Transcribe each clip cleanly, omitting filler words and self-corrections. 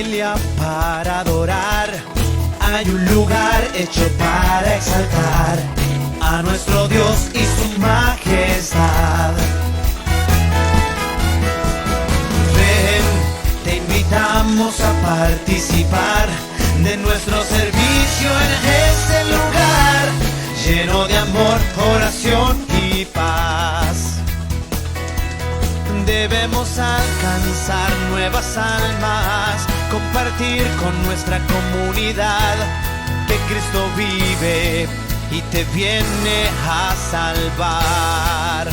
familia para adorar. Hay un lugar hecho para exaltar a nuestro Dios y su majestad. Ven, te invitamos a participar de nuestro servicio en este lugar, lleno de amor, oración y paz. Debemos alcanzar nuevas almas, compartir con nuestra comunidad que Cristo vive y te viene a salvar.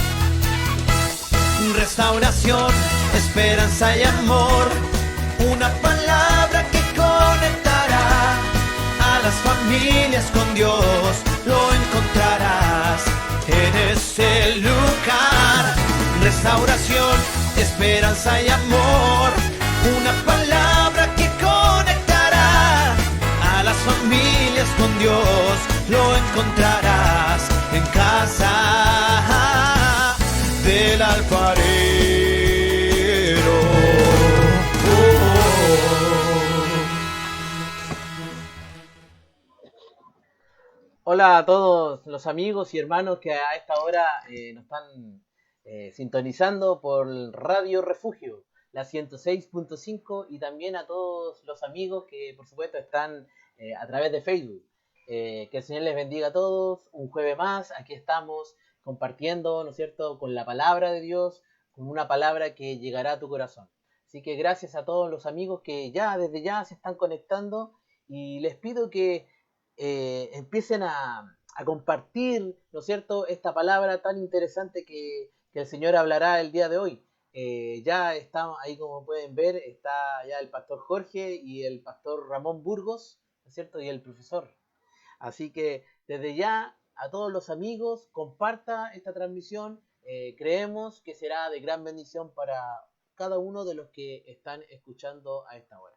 Restauración, esperanza y amor, una palabra que conectará a las familias con Dios. Lo encontrarás en ese lugar. Restauración, esperanza y amor, una palabra que conectará a las familias con Dios. Lo encontrarás en casa del alfarero. Hola a todos los amigos y hermanos que a esta hora nos están sintonizando por Radio Refugio, la 106.5, y también a todos los amigos que por supuesto están a través de Facebook. Que el Señor les bendiga a todos. Un jueves más, aquí estamos compartiendo, ¿no es cierto?, con la palabra de Dios, con una palabra que llegará a tu corazón. Así que gracias a todos los amigos que desde ya se están conectando, y les pido que empiecen a compartir, ¿no es cierto?, esta palabra tan interesante que el Señor hablará el día de hoy. Ya estamos ahí, como pueden ver, está ya el pastor Jorge y el pastor Ramón Burgos, ¿no es cierto?, y el profesor. Así que desde ya a todos los amigos, comparta esta transmisión. Creemos que será de gran bendición para cada uno de los que están escuchando a esta hora.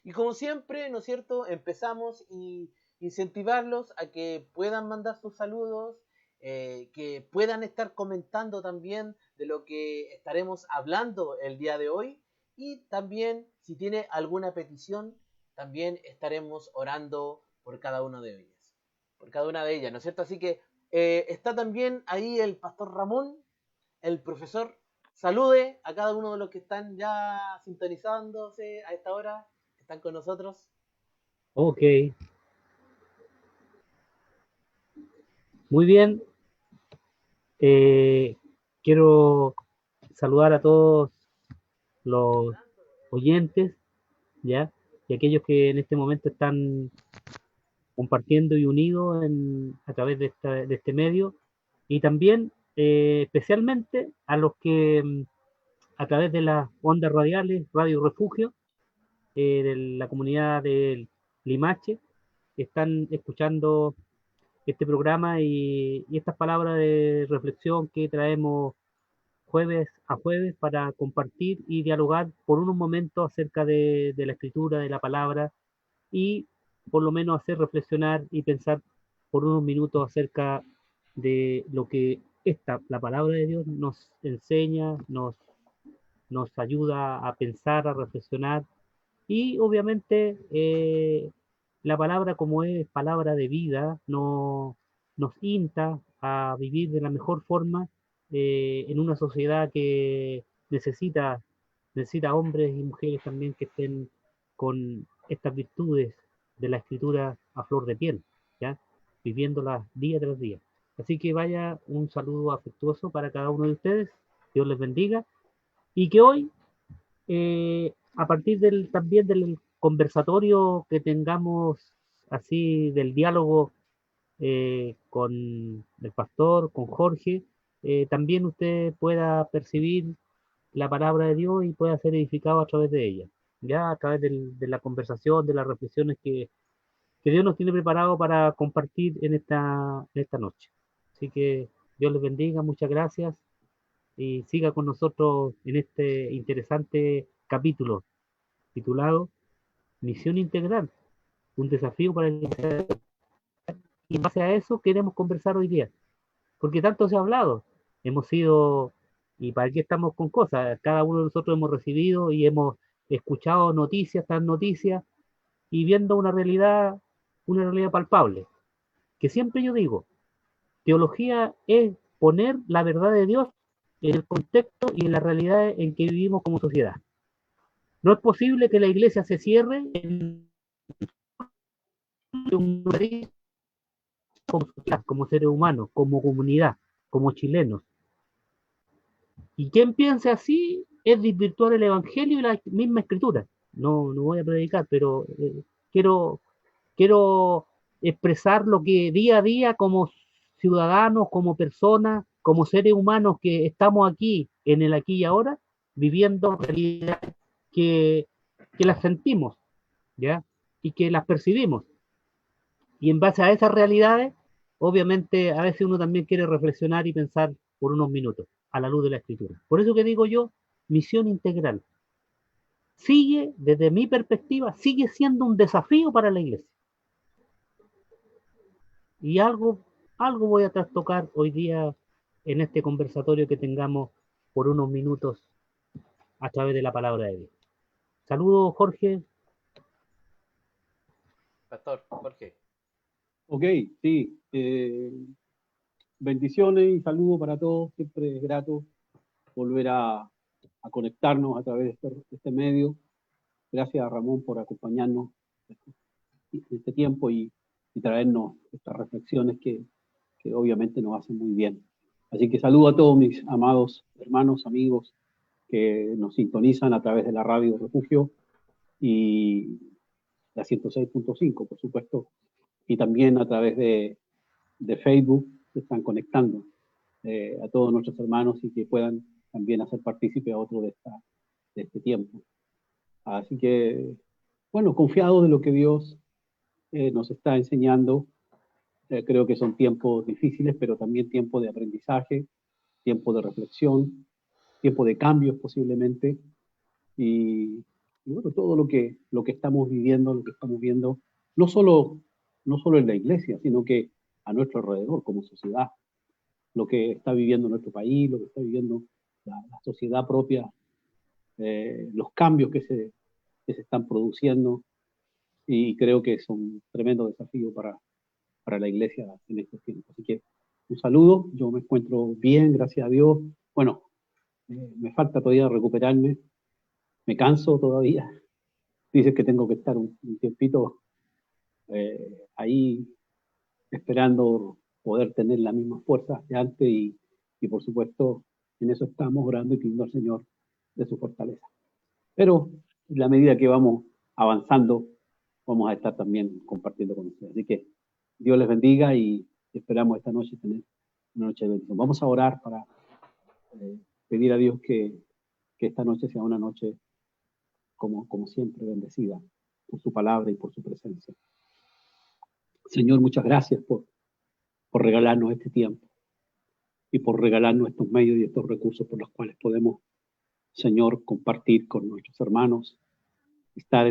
Y como siempre, ¿no es cierto?, empezamos y incentivarlos a que puedan mandar sus saludos, que puedan estar comentando también de lo que estaremos hablando el día de hoy, y también si tiene alguna petición, también estaremos orando por cada una de ellas, ¿no es cierto? Así que está también ahí el pastor Ramón, el profesor. Salude a cada uno de los que están ya sintonizándose a esta hora, que están con nosotros. Ok. Muy bien. Quiero saludar a todos los oyentes, ¿ya? Y aquellos que en este momento están compartiendo y unidos a través de este medio, y también especialmente a los que a través de las ondas radiales, Radio Refugio, de la comunidad de Limache, están escuchando este programa y estas palabras de reflexión que traemos jueves a jueves para compartir y dialogar por unos momentos acerca de la escritura, de la palabra, y por lo menos hacer reflexionar y pensar por unos minutos acerca de lo que la palabra de Dios nos enseña, nos ayuda a pensar, a reflexionar, y obviamente la palabra, como es palabra de vida, nos insta a vivir de la mejor forma en una sociedad que necesita hombres y mujeres también que estén con estas virtudes de la escritura a flor de piel, ¿ya? Viviéndolas día tras día. Así que vaya un saludo afectuoso para cada uno de ustedes. Dios les bendiga. Y que hoy, a partir también del conversatorio que tengamos, así del diálogo con el pastor, con Jorge, también usted pueda percibir la palabra de Dios y pueda ser edificado a través de ella, ya a través de la conversación, de las reflexiones que Dios nos tiene preparado para compartir en esta noche. Así que Dios les bendiga, muchas gracias, y siga con nosotros en este interesante capítulo titulado Misión Integral, un desafío para el Israel. Y en base a eso queremos conversar hoy día, porque tanto se ha hablado, hemos sido, y para qué estamos con cosas, cada uno de nosotros hemos recibido y hemos escuchado noticias tras noticias y viendo una realidad palpable. Que siempre yo digo, teología es poner la verdad de Dios en el contexto y en la realidad en que vivimos como sociedad. No es posible que la iglesia se cierre en un país como sociedad, como seres humanos, como comunidad, como chilenos. Y quien piense así es desvirtuar el Evangelio y la misma Escritura. No voy a predicar, pero quiero, quiero expresar lo que día a día como ciudadanos, como personas, como seres humanos que estamos aquí, en el aquí y ahora, viviendo realidades que, que las sentimos, ¿ya? Y que las percibimos. Y en base a esas realidades, obviamente, a veces uno también quiere reflexionar y pensar por unos minutos a la luz de la escritura. Por eso que digo yo, misión integral. Sigue, desde mi perspectiva, sigue siendo un desafío para la iglesia. Y algo voy a trastocar hoy día en este conversatorio que tengamos por unos minutos a través de la palabra de Dios. Saludos, Jorge. Pastor Jorge. Ok, sí. Bendiciones y saludos para todos. Siempre es grato volver a conectarnos a través de este medio. Gracias a Ramón por acompañarnos en este tiempo y traernos estas reflexiones que obviamente nos hacen muy bien. Así que saludo a todos mis amados hermanos, amigos que nos sintonizan a través de la radio Refugio y la 106.5, por supuesto, y también a través de Facebook se están conectando a todos nuestros hermanos y que puedan también hacer partícipe a otro de este tiempo. Así que, bueno, confiado de lo que Dios nos está enseñando. Creo que son tiempos difíciles, pero también tiempos de aprendizaje, tiempo de reflexión, tiempo de cambios posiblemente. Y bueno, todo lo que estamos viviendo, lo que estamos viendo, no solo en la iglesia, sino que a nuestro alrededor como sociedad, lo que está viviendo nuestro país, lo que está viviendo la sociedad propia, los cambios que se están produciendo, y creo que son un tremendo desafío para la iglesia en estos tiempos. Así que un saludo, yo me encuentro bien, gracias a Dios. Bueno, me falta todavía recuperarme, me canso todavía. Dice que tengo que estar un tiempito ahí esperando poder tener la misma fuerza de antes y por supuesto en eso estamos orando y pidiendo al Señor de su fortaleza. Pero en la medida que vamos avanzando, vamos a estar también compartiendo con ustedes. Así que Dios les bendiga y esperamos esta noche tener una noche de bendición. Vamos a orar para pedir a Dios que esta noche sea una noche como siempre bendecida por su palabra y por su presencia. Señor, muchas gracias por regalarnos este tiempo y por regalarnos estos medios y estos recursos por los cuales podemos, Señor, compartir con nuestros hermanos, estar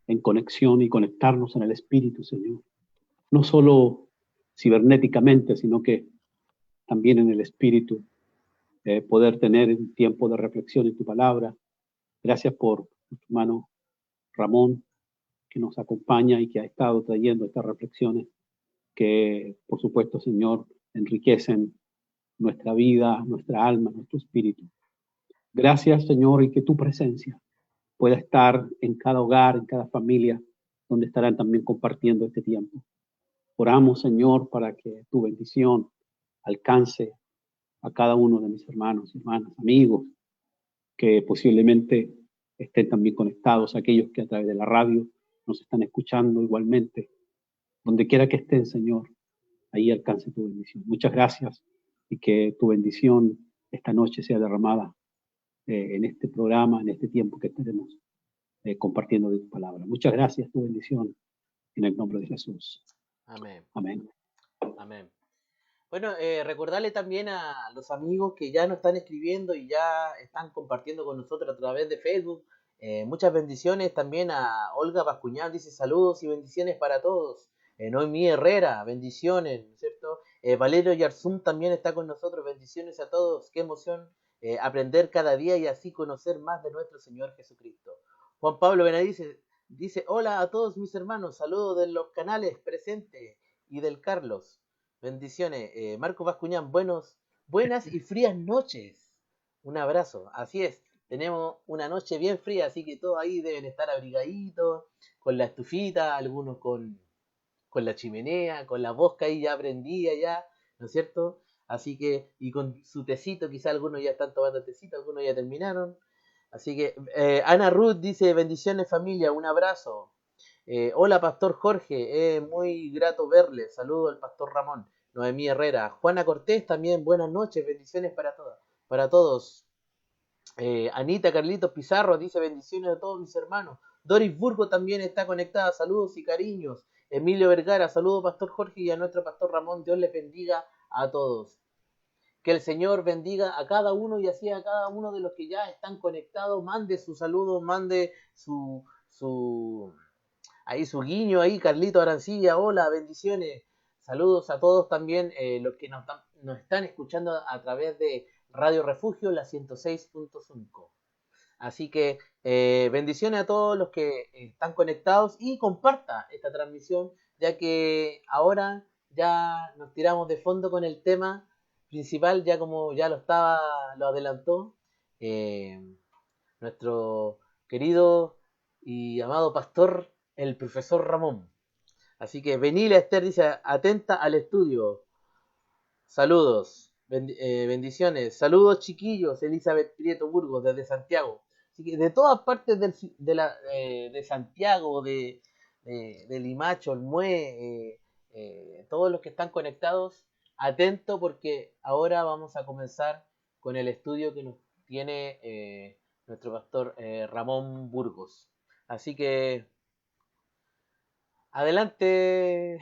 en conexión y conectarnos en el Espíritu, Señor. No solo cibernéticamente, sino que también en el Espíritu, poder tener un tiempo de reflexión en tu palabra. Gracias por tu hermano Ramón, que nos acompaña y que ha estado trayendo estas reflexiones que, por supuesto, Señor, enriquecen nuestra vida, nuestra alma, nuestro espíritu. Gracias, Señor, y que tu presencia pueda estar en cada hogar, en cada familia, donde estarán también compartiendo este tiempo. Oramos, Señor, para que tu bendición alcance a cada uno de mis hermanos, hermanas, amigos, que posiblemente estén también conectados, aquellos que a través de la radio nos están escuchando igualmente. Donde quiera que estén, Señor, ahí alcance tu bendición. Muchas gracias y que tu bendición esta noche sea derramada en este programa, en este tiempo que estaremos compartiendo de tu palabra. Muchas gracias, tu bendición, en el nombre de Jesús. Amén. Amén. Amén. Bueno, recordarle también a los amigos que ya nos están escribiendo y ya están compartiendo con nosotros a través de Facebook. Muchas bendiciones también a Olga Bascuñán, dice saludos y bendiciones para todos. Noemí Herrera, bendiciones, ¿no es cierto? Valerio Yarzún también está con nosotros, bendiciones a todos. Qué emoción aprender cada día y así conocer más de nuestro Señor Jesucristo. Juan Pablo Benavides dice, hola a todos mis hermanos, saludos de los canales presentes y del Carlos. Bendiciones. Marco Bascuñán, buenas y frías noches. Un abrazo. Así es, tenemos una noche bien fría, así que todos ahí deben estar abrigaditos, con la estufita, algunos con la chimenea, con la bosca ahí ya prendida ya, ¿no es cierto? Así que, y con su tecito, quizá algunos ya están tomando tecito, algunos ya terminaron. Así que, Ana Ruth dice, bendiciones familia, un abrazo. Hola Pastor Jorge, muy grato verle, saludo al Pastor Ramón. Noemí Herrera, Juana Cortés también, buenas noches, bendiciones para todas, para todos. Anita Carlitos Pizarro dice bendiciones a todos mis hermanos. Doris Burgo también está conectada, saludos y cariños. Emilio Vergara, saludos Pastor Jorge y a nuestro Pastor Ramón, Dios les bendiga a todos. Que el Señor bendiga a cada uno y así a cada uno de los que ya están conectados, mande su saludo, mande su guiño ahí, Carlito Arancilla, hola, bendiciones. Saludos a todos también los que nos están escuchando a través de Radio Refugio, la 106.5. Así que bendiciones a todos los que están conectados y comparta esta transmisión, ya que ahora ya nos tiramos de fondo con el tema principal, ya como ya lo adelantó nuestro querido y amado pastor, el profesor Ramón. Así que Benila Esther dice, atenta al estudio. Saludos, bendiciones. Saludos chiquillos, Elizabeth Prieto Burgos desde Santiago. Así que de todas partes de Santiago, de Limacho, el Mue, todos los que están conectados, atento porque ahora vamos a comenzar con el estudio que nos tiene nuestro pastor Ramón Burgos. Así que adelante,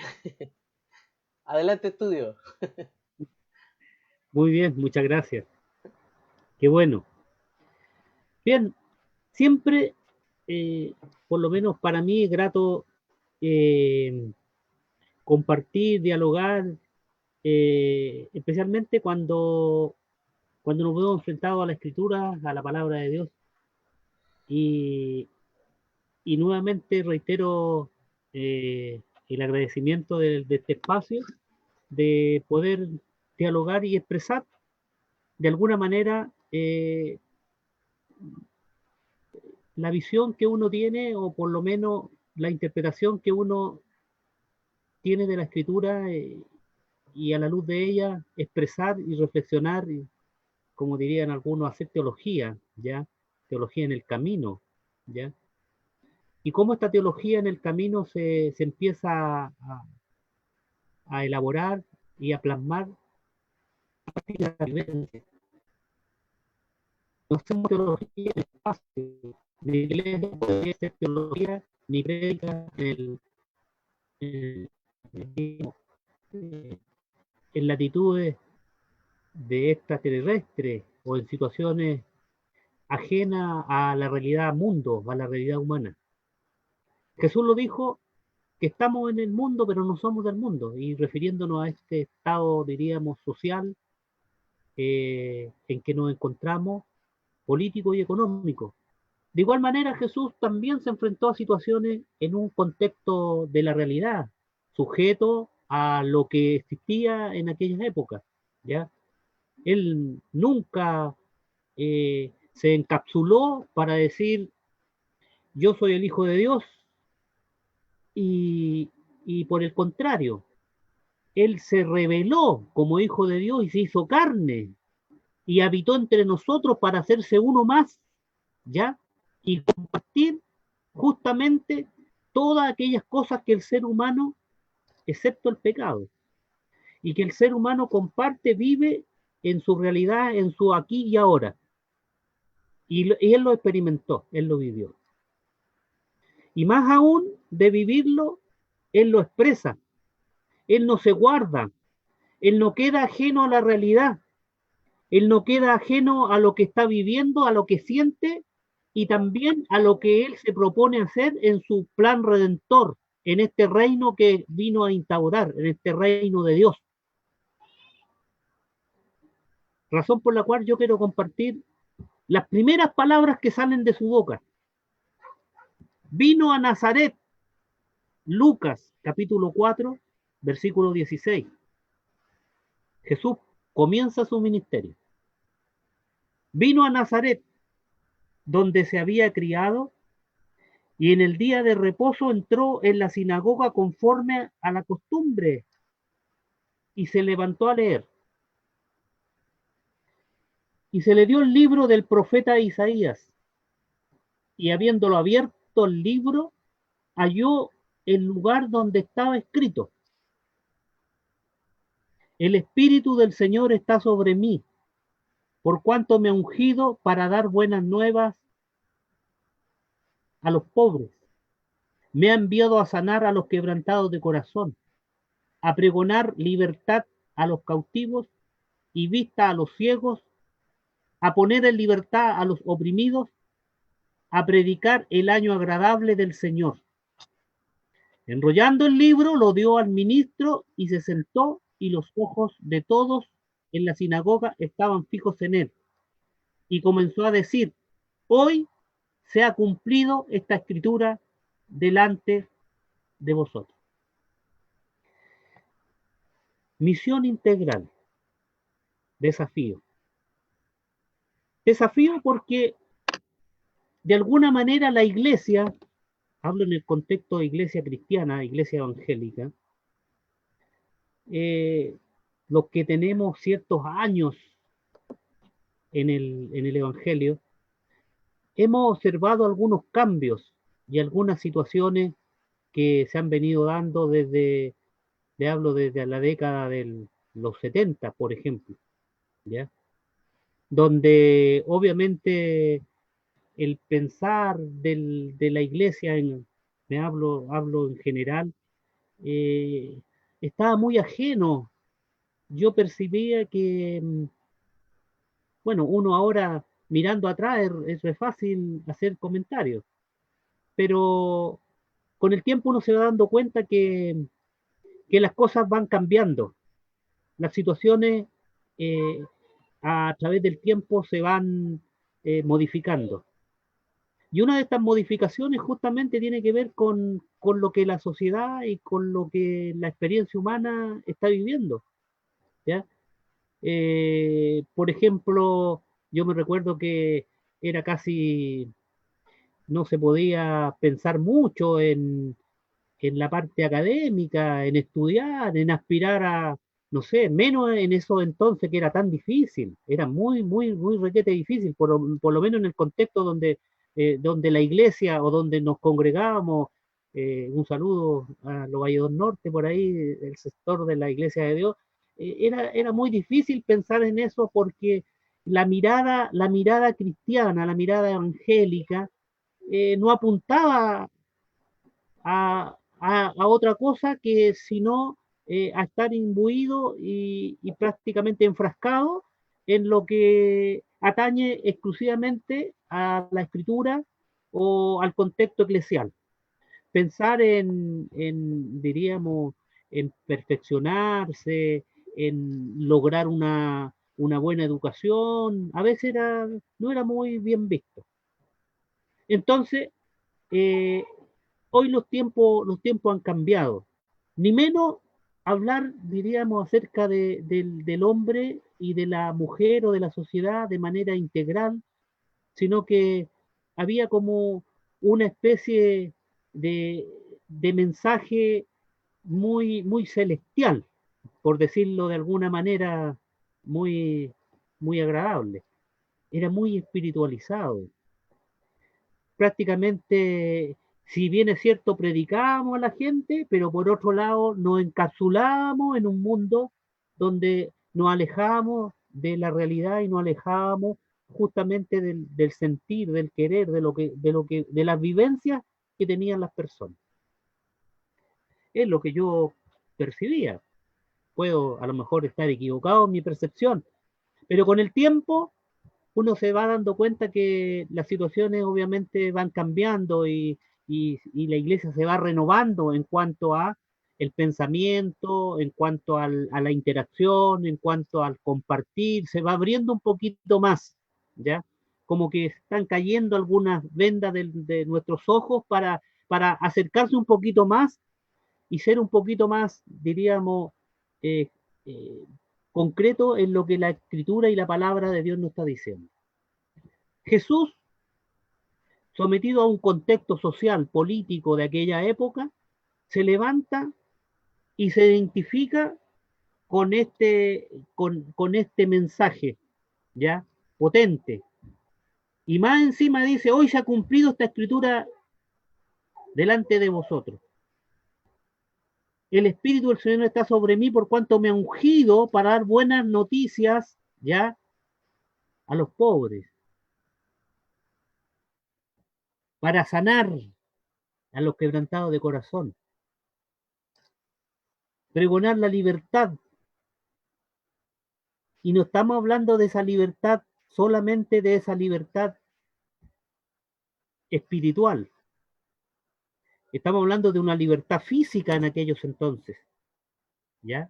adelante estudio. Muy bien, muchas gracias. Qué bueno. Bien, siempre, por lo menos para mí, es grato compartir, dialogar, especialmente cuando nos vemos enfrentados a la Escritura, a la palabra de Dios. Y nuevamente reitero el agradecimiento de este espacio, de poder dialogar y expresar de alguna manera la visión que uno tiene, o por lo menos la interpretación que uno tiene de la Escritura, y a la luz de ella expresar y reflexionar, y, como dirían algunos, hacer teología, ¿ya? Teología en el camino, ¿ya? Y cómo esta teología en el camino se empieza a elaborar y a plasmar a partir de la vivencia. No hacemos teología en el espacio, ni iglesia puede ser teología, ni prédica en latitudes de extraterrestres o en situaciones ajenas a la realidad mundo, a la realidad humana. Jesús lo dijo, que estamos en el mundo, pero no somos del mundo, y refiriéndonos a este estado, diríamos, social en que nos encontramos, político y económico. De igual manera, Jesús también se enfrentó a situaciones en un contexto de la realidad, sujeto a lo que existía en aquellas épocas, ¿ya? Él nunca se encapsuló para decir, yo soy el Hijo de Dios, y por el contrario, él se reveló como Hijo de Dios y se hizo carne y habitó entre nosotros para hacerse uno más, ¿ya? Y compartir justamente todas aquellas cosas que el ser humano, excepto el pecado, y que el ser humano comparte, vive en su realidad, en su aquí y ahora. Y él lo experimentó, él lo vivió. Y más aún de vivirlo, él lo expresa. Él no se guarda, él no queda ajeno a la realidad, él no queda ajeno a lo que está viviendo, a lo que siente, y también a lo que él se propone hacer en su plan redentor, en este reino que vino a instaurar, en este reino de Dios. Razón por la cual yo quiero compartir las primeras palabras que salen de su boca. Vino a Nazaret, Lucas capítulo 4, versículo 16. Jesús comienza su ministerio. Vino a Nazaret, donde se había criado, y en el día de reposo entró en la sinagoga conforme a la costumbre, y se levantó a leer. Y se le dio el libro del profeta Isaías, y habiéndolo abierto el libro, halló el lugar donde estaba escrito: el Espíritu del Señor está sobre mí, por cuanto me ha ungido para dar buenas nuevas a los pobres. Me ha enviado a sanar a los quebrantados de corazón, a pregonar libertad a los cautivos y vista a los ciegos, a poner en libertad a los oprimidos, a predicar el año agradable del Señor. Enrollando el libro, lo dio al ministro y se sentó, y los ojos de todos en la sinagoga estaban fijos en él. Y comenzó a decir: hoy se ha cumplido esta escritura delante de vosotros. Misión integral. Desafío. Desafío porque de alguna manera la iglesia, hablo en el contexto de iglesia cristiana, iglesia evangélica, los que tenemos ciertos años en el evangelio, hemos observado algunos cambios y algunas situaciones que se han venido dando desde la década de los 70, por ejemplo, ¿ya? Donde obviamente el pensar de la iglesia, hablo en general, estaba muy ajeno. Yo percibía que, bueno, uno ahora mirando atrás es fácil hacer comentarios, pero con el tiempo uno se va dando cuenta que las cosas van cambiando, las situaciones a través del tiempo se van modificando. Y una de estas modificaciones justamente tiene que ver con lo que la sociedad y con lo que la experiencia humana está viviendo, ¿ya? Por ejemplo, yo me recuerdo que era casi, no se podía pensar mucho en la parte académica, en estudiar, en aspirar a, no sé, menos en esos entonces que era tan difícil, era muy, muy, muy requete difícil, por lo menos en el contexto donde la iglesia o donde nos congregábamos. Un saludo a los Valledor Norte, por ahí, el sector de la Iglesia de Dios. Era muy difícil pensar en eso porque la mirada cristiana, la mirada evangélica, no apuntaba a otra cosa que sino a estar imbuido y prácticamente enfrascado en lo que atañe exclusivamente a la escritura o al contexto eclesial. Pensar diríamos, en perfeccionarse, en lograr una buena educación, a veces no era muy bien visto. Entonces, hoy los tiempos han cambiado. Ni menos hablar, diríamos, acerca del hombre y de la mujer o de la sociedad de manera integral, sino que había como una especie de mensaje muy, muy celestial, por decirlo de alguna manera muy, muy agradable. Era muy espiritualizado. Prácticamente, si bien es cierto, predicábamos a la gente, pero por otro lado nos encapsulábamos en un mundo donde nos alejábamos de la realidad y nos alejábamos justamente del sentir, del querer, de las vivencias que tenían las personas. Es lo que yo percibía. Puedo a lo mejor estar equivocado en mi percepción, pero con el tiempo uno se va dando cuenta que las situaciones obviamente van cambiando y la iglesia se va renovando en cuanto a el pensamiento, en cuanto a la interacción, en cuanto al compartir, se va abriendo un poquito más, ¿ya? Como que están cayendo algunas vendas de nuestros ojos para para acercarse un poquito más y ser un poquito más, diríamos, eh, concreto en lo que la Escritura y la palabra de Dios nos está diciendo. Jesús, sometido a un contexto social, político de aquella época, se levanta y se identifica con este mensaje, ¿ya? Potente. Y más encima dice, hoy se ha cumplido esta escritura delante de vosotros. El Espíritu del Señor está sobre mí por cuanto me ha ungido para dar buenas noticias, ¿ya? A los pobres. Para sanar a los quebrantados de corazón. Pregonar la libertad. Y no estamos hablando de esa libertad, solamente de esa libertad espiritual. Estamos hablando de una libertad física en aquellos entonces. ¿Ya?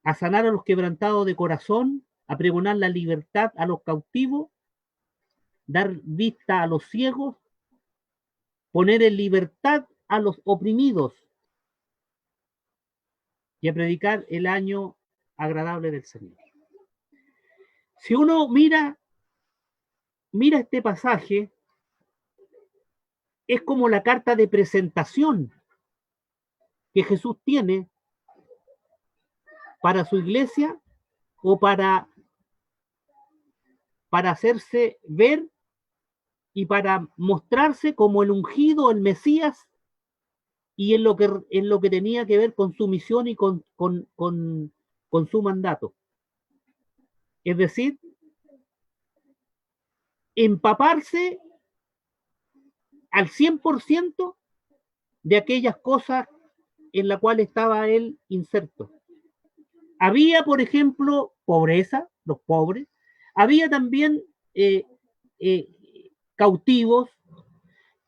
A sanar a los quebrantados de corazón, a pregonar la libertad a los cautivos, dar vista a los ciegos, poner en libertad a los oprimidos y a predicar el año agradable del Señor. Si uno mira este pasaje, es como la carta de presentación que Jesús tiene para su iglesia o para hacerse ver y para mostrarse como el ungido, el Mesías, y en lo que tenía que ver con su misión y con su mandato. Es decir, empaparse al 100% de aquellas cosas en las cuales estaba él inserto. Había, por ejemplo, pobreza, los pobres. Había también cautivos.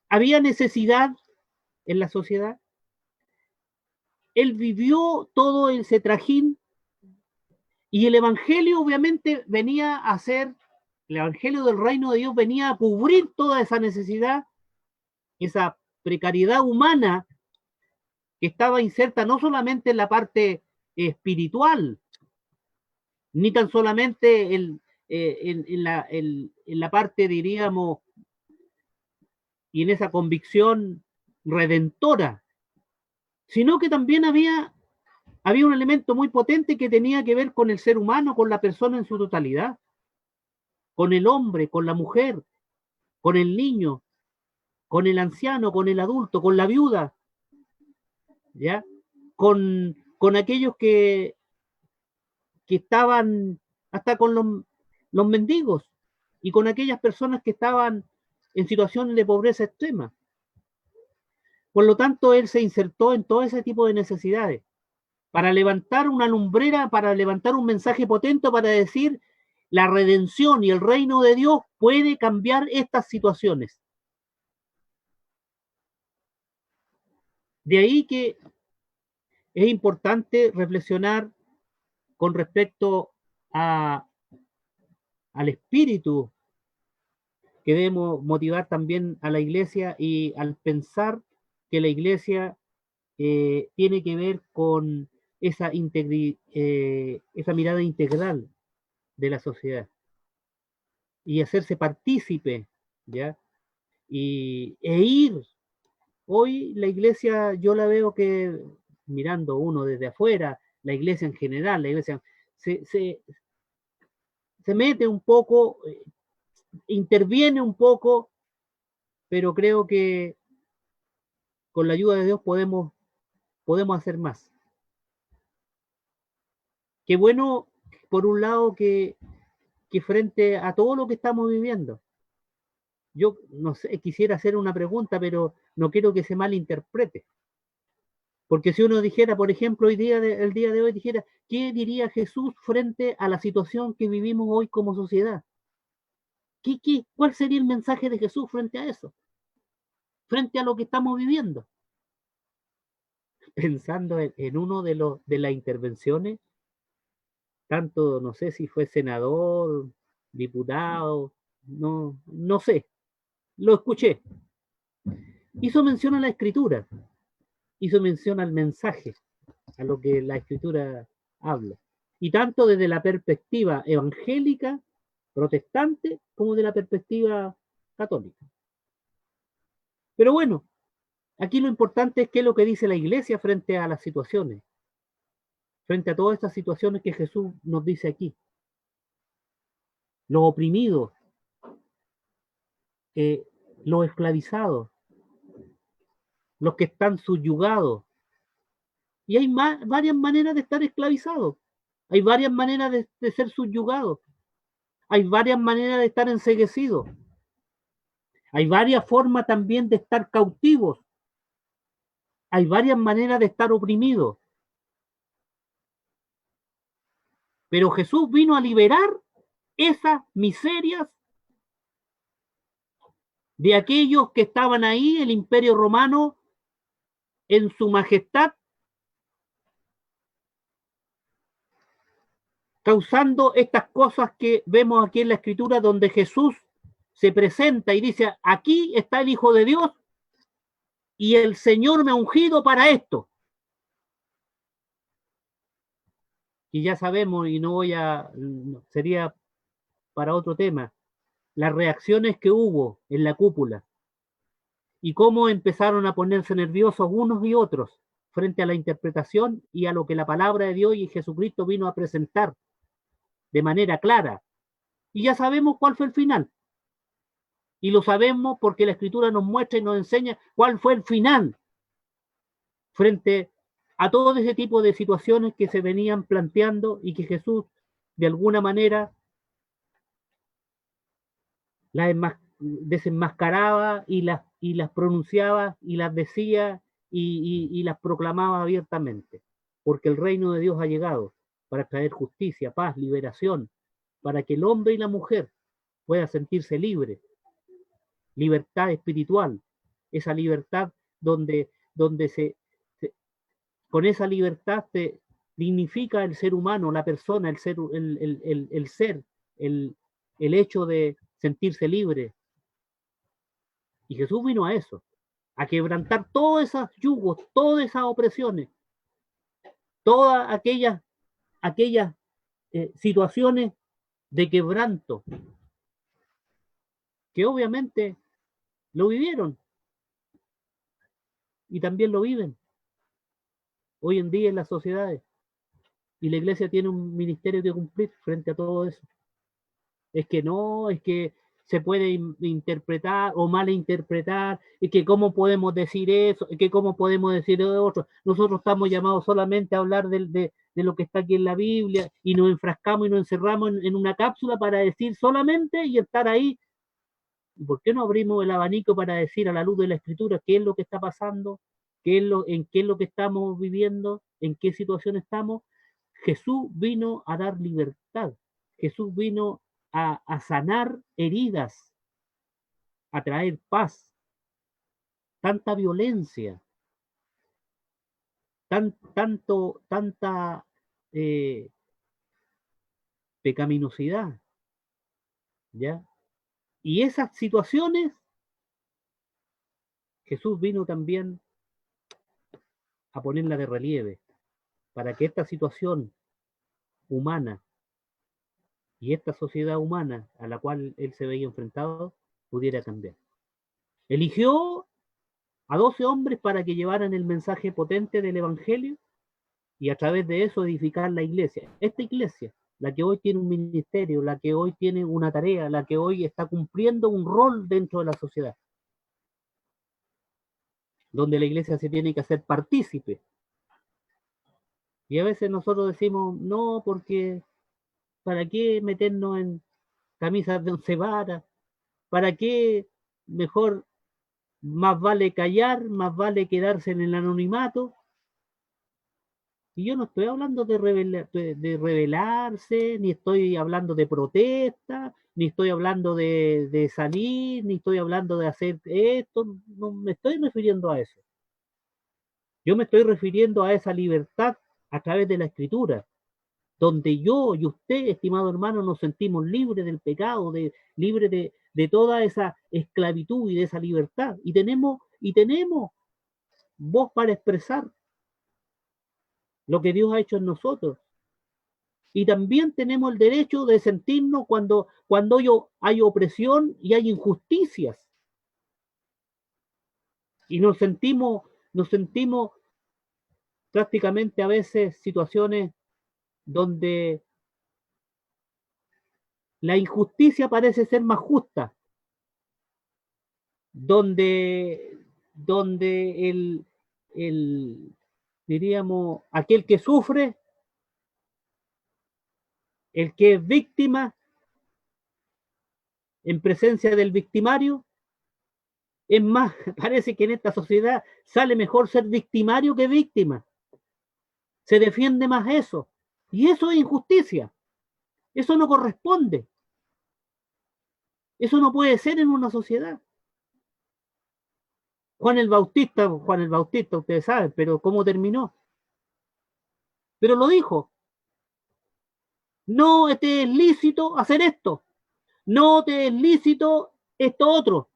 Había necesidad en la sociedad. Él vivió todo ese trajín y el evangelio obviamente venía a ser, el evangelio del reino de Dios venía a cubrir toda esa necesidad, esa precariedad humana que estaba inserta no solamente en la parte espiritual, ni tan solamente en la parte, diríamos, y en esa convicción redentora, sino que también había un elemento muy potente que tenía que ver con el ser humano, con la persona en su totalidad, con el hombre, con la mujer, con el niño, con el anciano, con el adulto, con la viuda, ¿ya? Con aquellos que estaban, hasta con los mendigos, y con aquellas personas que estaban en situaciones de pobreza extrema. Por lo tanto, él se insertó en todo ese tipo de necesidades, para levantar una lumbrera, para levantar un mensaje potente, para decir, la redención y el reino de Dios puede cambiar estas situaciones. De ahí que es importante reflexionar con respecto al espíritu que debemos motivar también a la iglesia, y al pensar que la iglesia tiene que ver con esa mirada integral de la sociedad y hacerse partícipe, ¿ya? E ir. Hoy la iglesia, yo la veo que, mirando uno desde afuera, la iglesia en general, la iglesia se mete un poco, interviene un poco, pero creo que con la ayuda de Dios podemos hacer más. Qué bueno, por un lado, que frente a todo lo que estamos viviendo, yo no sé, quisiera hacer una pregunta, pero no quiero que se malinterprete. Porque si uno dijera, por ejemplo, el día de hoy dijera, ¿qué diría Jesús frente a la situación que vivimos hoy como sociedad? ¿Cuál sería el mensaje de Jesús frente a eso? Frente a lo que estamos viviendo. Pensando en uno de las intervenciones, tanto, no sé si fue senador, diputado, no sé, lo escuché. Hizo mención a la escritura, hizo mención al mensaje, a lo que la escritura habla. Y tanto desde la perspectiva evangélica, protestante, como de la perspectiva católica. Pero bueno, aquí lo importante es qué es lo que dice la iglesia frente a las situaciones, frente a todas estas situaciones que Jesús nos dice aquí. Los oprimidos, los esclavizados, los que están subyugados. Y hay varias maneras de estar esclavizados, hay varias maneras de ser subyugados, hay varias maneras de estar enceguecidos, hay varias formas también de estar cautivos, hay varias maneras de estar oprimidos. Pero Jesús vino a liberar esas miserias de aquellos que estaban ahí, el Imperio Romano, en su majestad, causando estas cosas que vemos aquí en la Escritura, donde Jesús se presenta y dice, aquí está el Hijo de Dios y el Señor me ha ungido para esto. Y ya sabemos, y sería para otro tema, las reacciones que hubo en la cúpula y cómo empezaron a ponerse nerviosos unos y otros frente a la interpretación y a lo que la palabra de Dios y Jesucristo vino a presentar de manera clara. Y ya sabemos cuál fue el final. Y lo sabemos porque la Escritura nos muestra y nos enseña cuál fue el final frente a todo ese tipo de situaciones que se venían planteando y que Jesús de alguna manera las desenmascaraba y las pronunciaba y las decía y las proclamaba abiertamente. Porque el reino de Dios ha llegado para traer justicia, paz, liberación, para que el hombre y la mujer puedan sentirse libres. Libertad espiritual, esa libertad donde con esa libertad se dignifica el ser humano, la persona, el ser, el hecho de sentirse libre. Y Jesús vino a eso, a quebrantar todos esos yugos, todas esas opresiones, todas aquellas situaciones de quebranto, que obviamente lo vivieron y también lo viven hoy en día en las sociedades. Y la iglesia tiene un ministerio que cumplir frente a todo eso. Es que se puede interpretar o malinterpretar, y que cómo podemos decir eso, y que cómo podemos decir de otro. Nosotros estamos llamados solamente a hablar de lo que está aquí en la Biblia y nos enfrascamos y nos encerramos en una cápsula para decir solamente y estar ahí. ¿Por qué no abrimos el abanico para decir a la luz de la Escritura qué es lo que está pasando, en qué es lo que estamos viviendo, en qué situación estamos? Jesús vino a dar libertad. Jesús vino a sanar heridas, a traer paz. Tanta violencia, tanta pecaminosidad, ¿ya? Y esas situaciones, Jesús vino también a ponerla de relieve, para que esta situación humana y esta sociedad humana a la cual él se veía enfrentado pudiera cambiar. Eligió a 12 hombres para que llevaran el mensaje potente del Evangelio y a través de eso edificar la iglesia. Esta iglesia, la que hoy tiene un ministerio, la que hoy tiene una tarea, la que hoy está cumpliendo un rol dentro de la sociedad, donde la iglesia se tiene que hacer partícipe. Y a veces nosotros decimos, no, porque ¿para qué meternos en camisas de 11 varas? ¿Para qué? Mejor, más vale callar, más vale quedarse en el anonimato. Y yo no estoy hablando de rebelarse, ni estoy hablando de protesta, ni estoy hablando de salir, ni estoy hablando de hacer esto. No me estoy refiriendo a eso. Yo me estoy refiriendo a esa libertad a través de la Escritura, donde yo y usted, estimado hermano, nos sentimos libres del pecado, libres de toda esa esclavitud y de esa libertad. Y tenemos voz para expresar lo que Dios ha hecho en nosotros. Y también tenemos el derecho de sentirnos cuando hay opresión y hay injusticias. Y nos sentimos prácticamente a veces situaciones donde la injusticia parece ser más justa, donde diríamos, aquel que sufre, el que es víctima, en presencia del victimario, es más, parece que en esta sociedad sale mejor ser victimario que víctima. Se defiende más eso. Y eso es injusticia. Eso no corresponde. Eso no puede ser en una sociedad. Juan el Bautista, ustedes saben, pero ¿cómo terminó? Pero lo dijo. No te es lícito hacer esto. No te es lícito esto otro.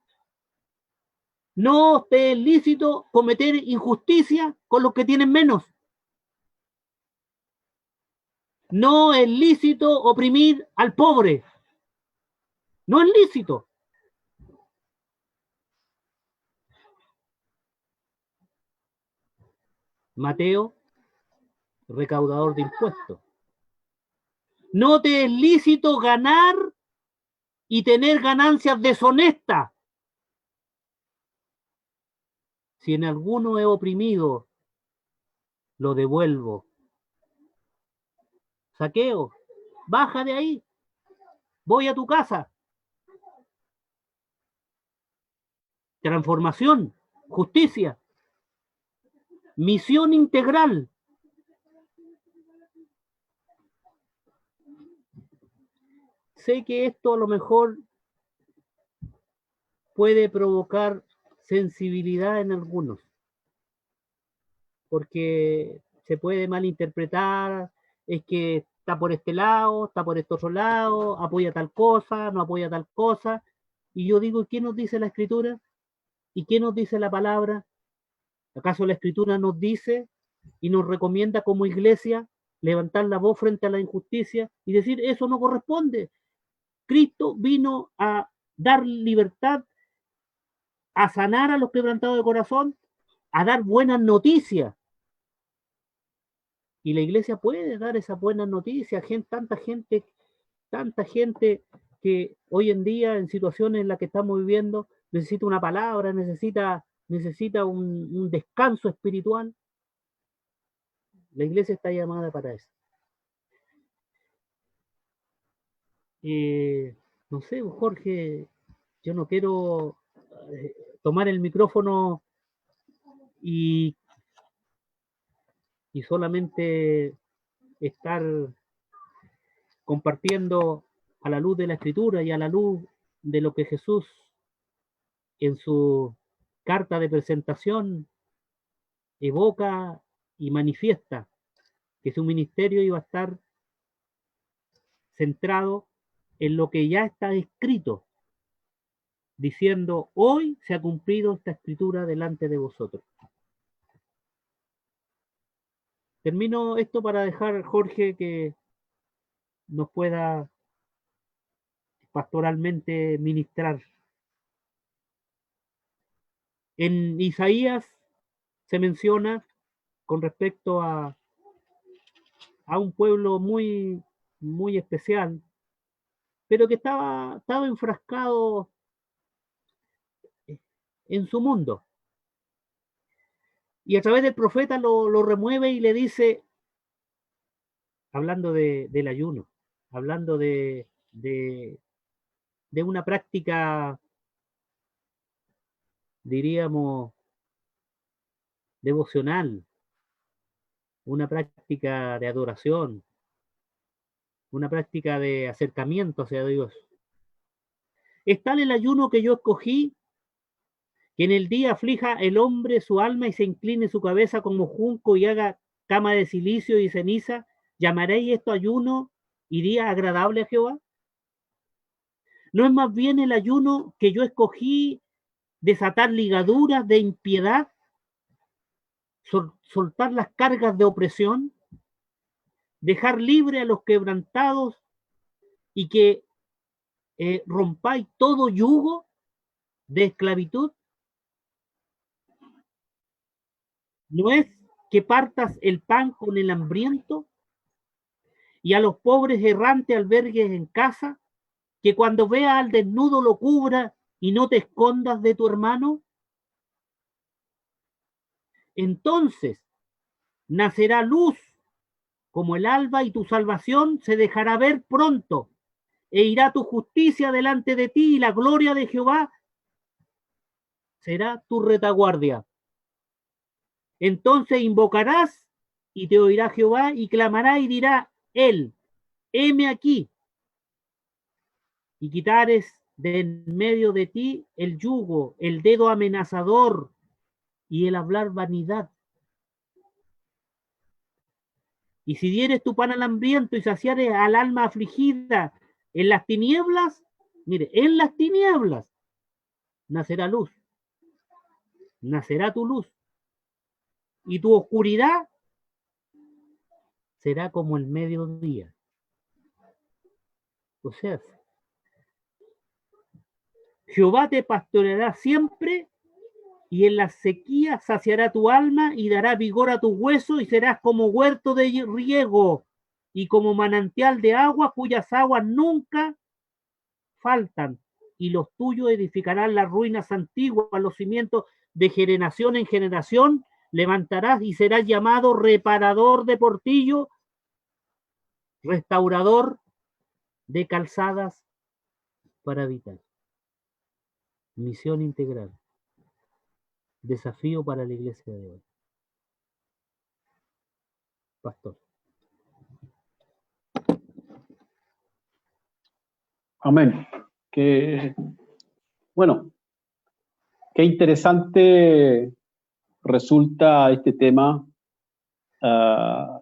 No te es lícito cometer injusticia con los que tienen menos. No es lícito oprimir al pobre. No es lícito. Mateo, recaudador de impuestos. No te es lícito ganar y tener ganancias deshonestas. Si en alguno he oprimido, lo devuelvo. Saqueo, baja de ahí. Voy a tu casa. Transformación, justicia, misión integral. Sé que esto a lo mejor puede provocar sensibilidad en algunos, porque se puede malinterpretar, es que está por este lado, está por este otro lado, apoya tal cosa, no apoya tal cosa, y yo digo, ¿qué nos dice la Escritura? ¿Y qué nos dice la palabra? ¿Acaso la Escritura nos dice y nos recomienda como iglesia levantar la voz frente a la injusticia y decir, eso no corresponde? Cristo vino a dar libertad, a sanar a los quebrantados de corazón, a dar buenas noticias. Y la iglesia puede dar esas buenas noticias. Tanta gente que hoy en día, en situaciones en las que estamos viviendo, necesita una palabra, necesita un descanso espiritual. La iglesia está llamada para eso. No sé, Jorge, yo no quiero tomar el micrófono y solamente estar compartiendo a la luz de la Escritura y a la luz de lo que Jesús en su carta de presentación evoca y manifiesta, que su ministerio iba a estar centrado en lo que ya está escrito, diciendo, hoy se ha cumplido esta escritura delante de vosotros. Termino esto para dejar, Jorge, que nos pueda pastoralmente ministrar. En Isaías se menciona con respecto a un pueblo muy, muy especial, pero que estaba enfrascado en su mundo. Y a través del profeta lo remueve y le dice, hablando del ayuno, hablando de una práctica, diríamos, devocional, una práctica de adoración, una práctica de acercamiento hacia Dios. Es tal el ayuno que yo escogí, que en el día aflija el hombre su alma y se incline su cabeza como junco y haga cama de silicio y ceniza, ¿Llamaréis esto ayuno y día agradable a Jehová? ¿No es más bien el ayuno que yo escogí desatar ligaduras de impiedad, soltar las cargas de opresión, dejar libre a los quebrantados y que rompáis todo yugo de esclavitud? ¿No es que partas el pan con el hambriento y a los pobres errantes albergues en casa, que cuando veas al desnudo lo cubra y no te escondas de tu hermano? Entonces nacerá luz como el alba y tu salvación se dejará ver pronto, e irá tu justicia delante de ti y la gloria de Jehová será tu retaguardia. Entonces invocarás y te oirá Jehová y clamará y dirá él, heme aquí, y quitares de en medio de ti el yugo, el dedo amenazador y el hablar vanidad. Y si dieres tu pan al hambriento y saciares al alma afligida en las tinieblas, mire, en las tinieblas nacerá luz, nacerá tu luz, y tu oscuridad será como el mediodía. O sea, Jehová te pastoreará siempre, y en la sequía saciará tu alma y dará vigor a tus huesos, y serás como huerto de riego y como manantial de agua cuyas aguas nunca faltan, y los tuyos edificarán las ruinas antiguas, los cimientos de generación en generación levantarás y serás llamado reparador de portillo, restaurador de calzadas para habitar. Misión integral. Desafío para la iglesia de hoy. Pastor. Amén. Bueno, qué interesante resulta este tema,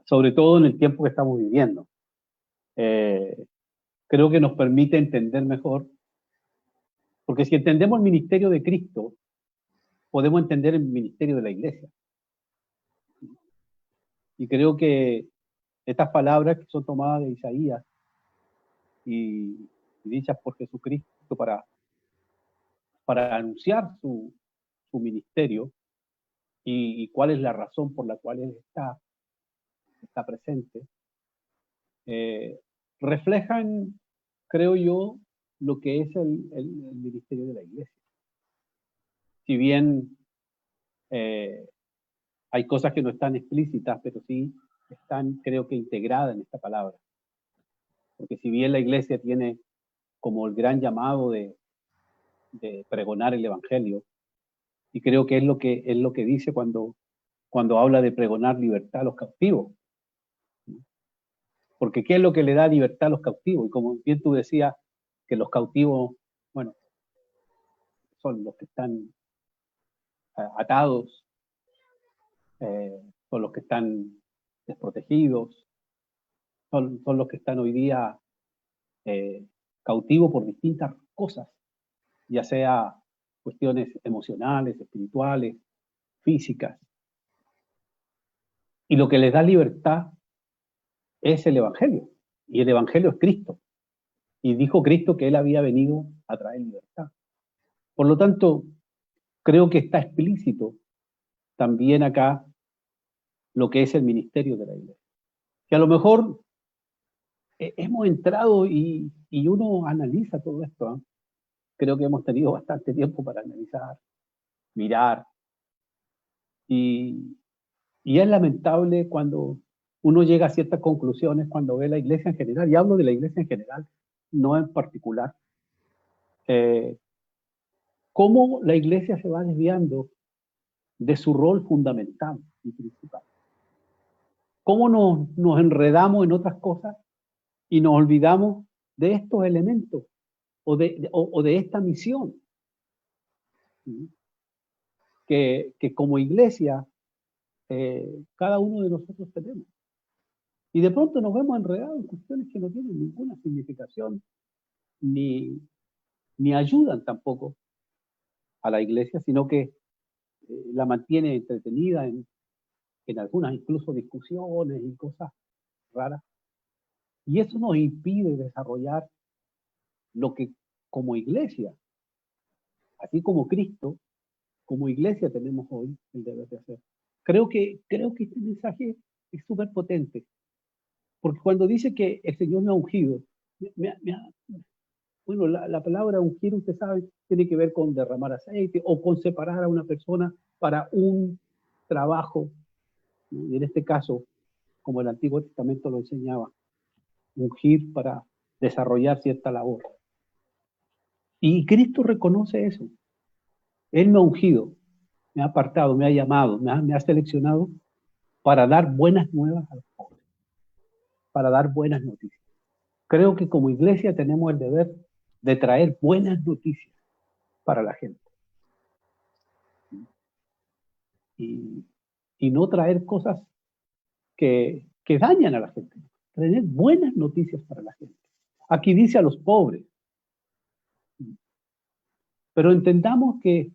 sobre todo en el tiempo que estamos viviendo. Creo que nos permite entender mejor, porque si entendemos el ministerio de Cristo, podemos entender el ministerio de la iglesia. Y creo que estas palabras que son tomadas de Isaías y dichas por Jesucristo para anunciar su ministerio y cuál es la razón por la cual Él está presente, reflejan, creo yo, lo que es el ministerio de la iglesia. Si bien hay cosas que no están explícitas, pero sí están, creo que, integradas en esta palabra. Porque si bien la iglesia tiene como el gran llamado de pregonar el evangelio, y creo que es lo que dice cuando habla de pregonar libertad a los cautivos. Porque ¿qué es lo que le da libertad a los cautivos? Y como bien tú decías, que los cautivos, bueno, son los que están atados, son los que están desprotegidos, son los que están hoy día cautivos por distintas cosas, ya sea cuestiones emocionales, espirituales, físicas. Y lo que les da libertad es el Evangelio. Y el Evangelio es Cristo. Y dijo Cristo que Él había venido a traer libertad. Por lo tanto, creo que está explícito también acá lo que es el ministerio de la iglesia. Que a lo mejor hemos entrado y uno analiza todo esto. ¿Eh? Creo que hemos tenido bastante tiempo para analizar, mirar. Y es lamentable cuando uno llega a ciertas conclusiones cuando ve la iglesia en general, y hablo de la iglesia en general, no en particular, cómo la iglesia se va desviando de su rol fundamental y principal. Cómo nos enredamos en otras cosas y nos olvidamos de estos elementos o de esta misión que como iglesia cada uno de nosotros tenemos. Y de pronto nos vemos enredados en cuestiones que no tienen ninguna significación ni ayudan tampoco a la iglesia, sino que la mantiene entretenida en algunas incluso discusiones y cosas raras. Y eso nos impide desarrollar lo que como iglesia, así como Cristo, como iglesia tenemos hoy el deber de hacer. Creo que este mensaje es súper potente, porque cuando dice que el Señor me ha ungido, bueno, la palabra ungir, usted sabe, tiene que ver con derramar aceite o con separar a una persona para un trabajo, ¿no? Y en este caso, como el Antiguo Testamento lo enseñaba, ungir para desarrollar cierta labor. Y Cristo reconoce eso. Él me ha ungido, me ha apartado, me ha llamado, me ha seleccionado para dar buenas nuevas a los pobres, para dar buenas noticias. Creo que como iglesia tenemos el deber de traer buenas noticias para la gente. Y no traer cosas que dañan a la gente. Traer buenas noticias para la gente. Aquí dice a los pobres. Pero entendamos que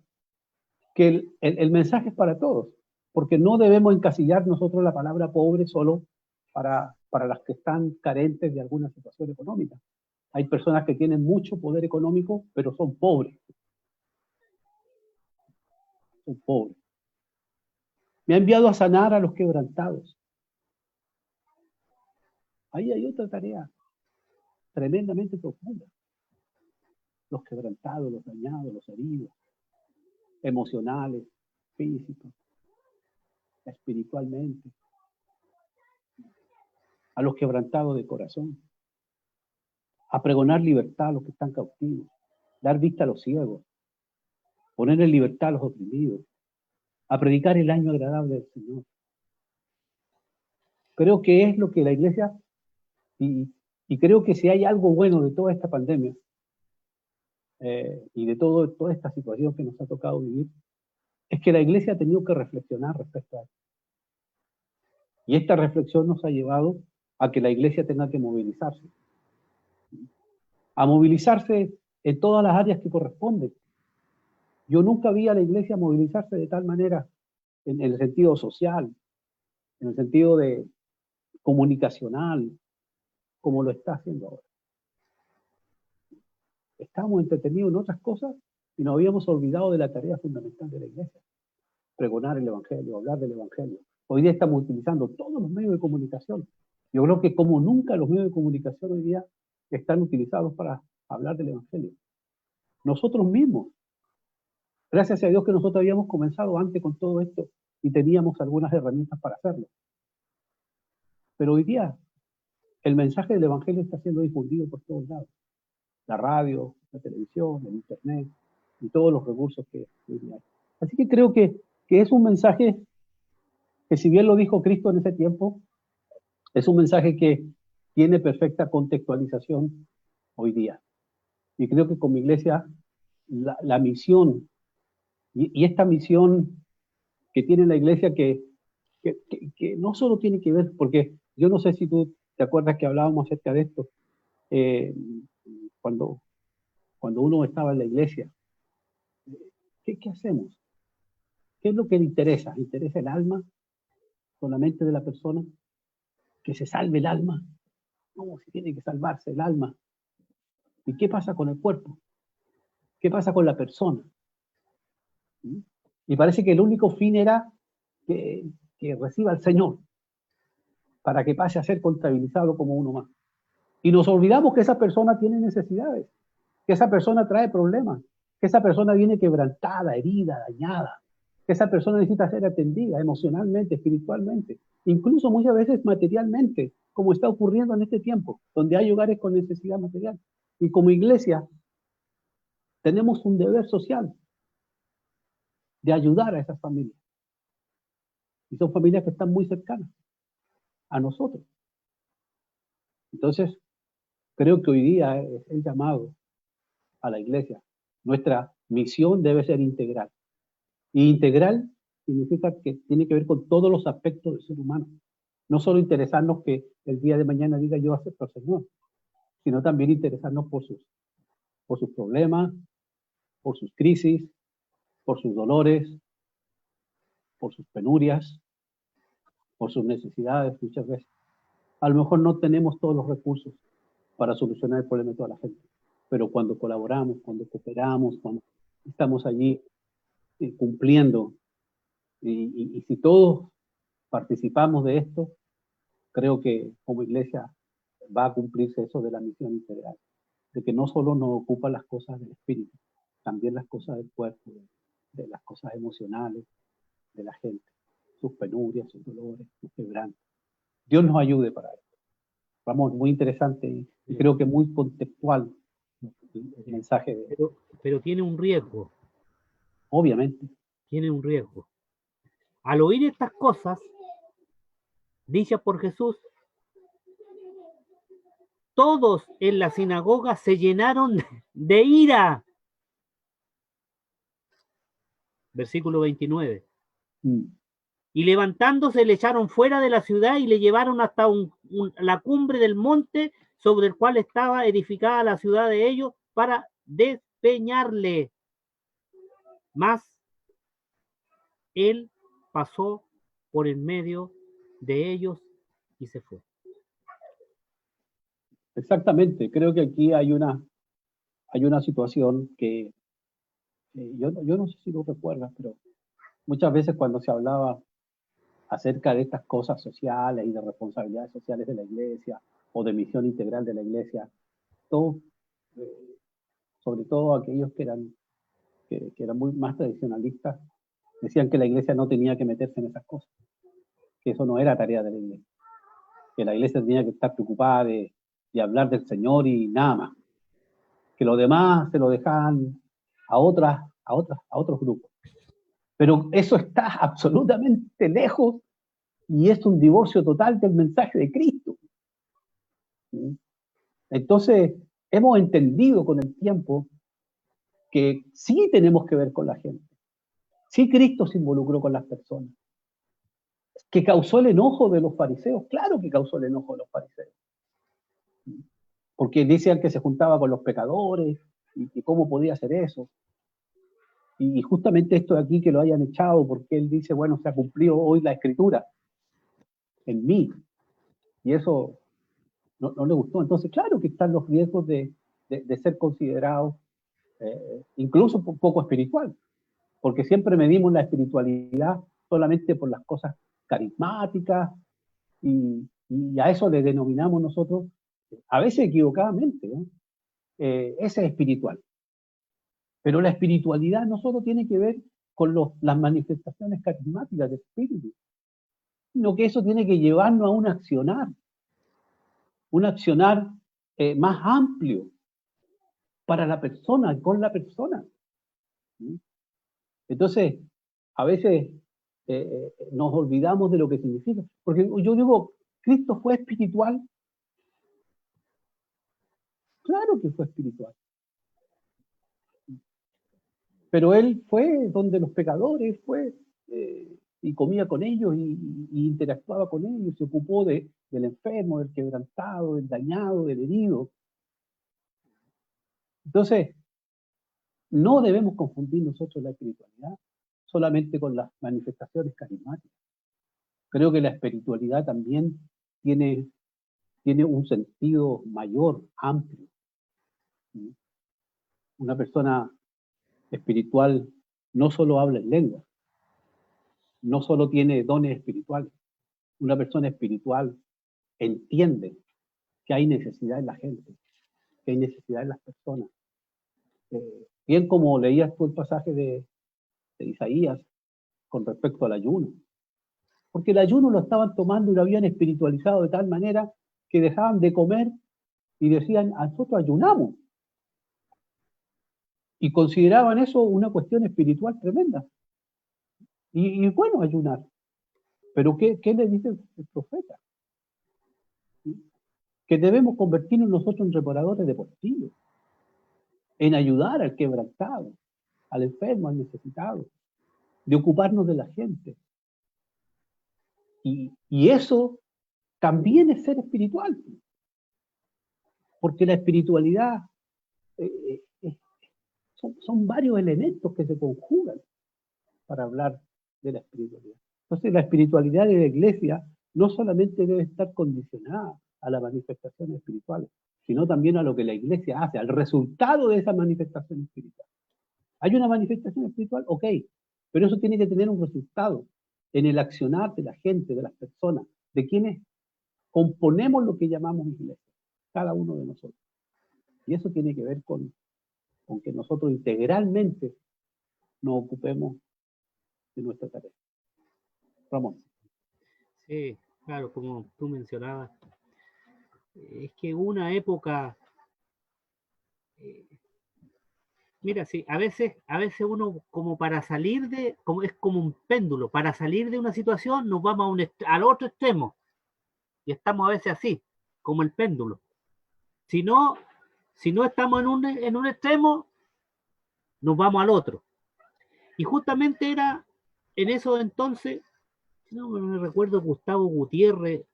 el mensaje es para todos, porque no debemos encasillar nosotros la palabra pobre solo para las que están carentes de alguna situación económica. Hay personas que tienen mucho poder económico, pero son pobres. Son pobres. Me ha enviado a sanar a los quebrantados. Ahí hay otra tarea tremendamente profunda. Los quebrantados, los dañados, los heridos, emocionales, físicos, espiritualmente. A los quebrantados de corazón. A pregonar libertad a los que están cautivos. Dar vista a los ciegos. Poner en libertad a los oprimidos. A predicar el año agradable del Señor. Creo que es lo que la iglesia, y creo que si hay algo bueno de toda esta pandemia, y de toda esta situación que nos ha tocado vivir, es que la iglesia ha tenido que reflexionar respecto a eso. Y esta reflexión nos ha llevado a que la iglesia tenga que movilizarse. A movilizarse en todas las áreas que corresponden. Yo nunca vi a la iglesia movilizarse de tal manera en el sentido social, en el sentido de comunicacional, como lo está haciendo ahora. Estábamos entretenidos en otras cosas y nos habíamos olvidado de la tarea fundamental de la iglesia. Pregonar el evangelio, hablar del evangelio. Hoy día estamos utilizando todos los medios de comunicación. Yo creo que como nunca los medios de comunicación hoy día están utilizados para hablar del evangelio. Nosotros mismos, gracias a Dios que nosotros habíamos comenzado antes con todo esto y teníamos algunas herramientas para hacerlo. Pero hoy día el mensaje del evangelio está siendo difundido por todos lados. La radio, la televisión, el internet y todos los recursos que hoy día hay. Así que creo que es un mensaje que, si bien lo dijo Cristo en ese tiempo, es un mensaje que tiene perfecta contextualización hoy día. Y creo que como iglesia, la misión, y esta misión que tiene la iglesia que no solo tiene que ver, porque yo no sé si tú te acuerdas que hablábamos acerca de esto, cuando uno estaba en la iglesia, ¿qué hacemos? ¿Qué es lo que le interesa? ¿Le interesa el alma solamente de la persona? ¿Que se salve el alma? No, si tiene que salvarse el alma. ¿Y qué pasa con el cuerpo? ¿Qué pasa con la persona? Y parece que el único fin era que reciba al Señor para que pase a ser contabilizado como uno más. Y nos olvidamos que esa persona tiene necesidades, que esa persona trae problemas, que esa persona viene quebrantada, herida, dañada, que esa persona necesita ser atendida emocionalmente, espiritualmente, incluso muchas veces materialmente, como está ocurriendo en este tiempo, donde hay hogares con necesidad material. Y como iglesia tenemos un deber social de ayudar a esas familias. Y son familias que están muy cercanas a nosotros. Entonces, creo que hoy día es el llamado a la iglesia. Nuestra misión debe ser integral. Y integral significa que tiene que ver con todos los aspectos del ser humano. No solo interesarnos que el día de mañana diga yo acepto al Señor, sino también interesarnos por sus problemas, por sus crisis, por sus dolores, por sus penurias, por sus necesidades muchas veces. A lo mejor no tenemos todos los recursos para solucionar el problema de toda la gente, pero cuando colaboramos, cuando cooperamos, cuando estamos allí cumpliendo, y si todos participamos de esto, creo que como iglesia va a cumplirse eso de la misión integral, de que no solo nos ocupan las cosas del espíritu, también las cosas del cuerpo, de las cosas emocionales de la gente, sus penurias, sus dolores, sus quebrantos. Dios nos ayude para esto. Vamos, muy interesante y creo que muy contextual el mensaje de... Pero tiene un riesgo. Obviamente. Tiene un riesgo. Al oír estas cosas, dichas por Jesús, todos en la sinagoga se llenaron de ira. Versículo 29. Y levantándose le echaron fuera de la ciudad y le llevaron hasta la cumbre del monte sobre el cual estaba edificada la ciudad de ellos para despeñarle. Mas él pasó por en medio de ellos y se fue. Exactamente, creo que aquí hay una situación que yo no sé si lo recuerdas, pero muchas veces cuando se hablaba acerca de estas cosas sociales y de responsabilidades sociales de la iglesia o de misión integral de la iglesia, sobre todo aquellos que eran muy más tradicionalistas, decían que la iglesia no tenía que meterse en esas cosas, que eso no era tarea de la iglesia, que la iglesia tenía que estar preocupada de hablar del Señor y nada más, que lo demás se lo dejaban a otros grupos. Pero eso está absolutamente lejos y es un divorcio total del mensaje de Cristo. Entonces, hemos entendido con el tiempo que sí tenemos que ver con la gente. Sí, Cristo se involucró con las personas. Que causó el enojo de los fariseos. Claro que causó el enojo de los fariseos. Porque decían que se juntaba con los pecadores y cómo podía hacer eso. Y justamente esto de aquí que lo hayan echado, porque él dice, bueno, se ha cumplido hoy la escritura en mí. Y eso no le gustó. Entonces, claro que están los riesgos de ser considerados incluso un poco espiritual. Porque siempre medimos la espiritualidad solamente por las cosas carismáticas y a eso le denominamos nosotros, a veces equivocadamente, ¿no? Ese es espiritual. Pero la espiritualidad no solo tiene que ver con las manifestaciones carismáticas del espíritu, sino que eso tiene que llevarnos a un accionar más amplio para la persona, con la persona. Entonces, a veces nos olvidamos de lo que significa. Porque yo digo, ¿Cristo fue espiritual? Claro que fue espiritual. Pero él fue donde los pecadores, fue y comía con ellos y interactuaba con ellos, se ocupó del enfermo, del quebrantado, del dañado, del herido. Entonces, no debemos confundir nosotros la espiritualidad solamente con las manifestaciones carismáticas. Creo que la espiritualidad también tiene un sentido mayor, amplio. Una persona espiritual no solo habla en lengua, no solo tiene dones espirituales. Una persona espiritual entiende que hay necesidad en la gente, que hay necesidad en las personas. Bien como leías tú el pasaje de Isaías con respecto al ayuno. Porque el ayuno lo estaban tomando y lo habían espiritualizado de tal manera que dejaban de comer y decían, nosotros ayunamos. Y consideraban eso una cuestión espiritual tremenda. Y bueno, ayunar. Pero ¿qué le dice el profeta? Que debemos convertirnos nosotros en reparadores de portillos, en ayudar al quebrantado, al enfermo, al necesitado, de ocuparnos de la gente. Y eso también es ser espiritual. Porque la espiritualidad son varios elementos que se conjugan para hablar de la espiritualidad. Entonces la espiritualidad de la iglesia no solamente debe estar condicionada a las manifestaciones espirituales, sino también a lo que la iglesia hace, al resultado de esa manifestación espiritual. ¿Hay una manifestación espiritual? Ok, pero eso tiene que tener un resultado en el accionar de la gente, de las personas, de quienes componemos lo que llamamos iglesia, cada uno de nosotros. Y eso tiene que ver con que nosotros integralmente nos ocupemos de nuestra tarea. Ramón. Sí, claro, como tú mencionabas, es que una época, mira, sí, a veces uno como para salir es como un péndulo, para salir de una situación nos vamos al otro extremo y estamos a veces así, como el péndulo. Si no estamos en un extremo, nos vamos al otro. Y justamente era en eso entonces, no me recuerdo, Gustavo Gutiérrez,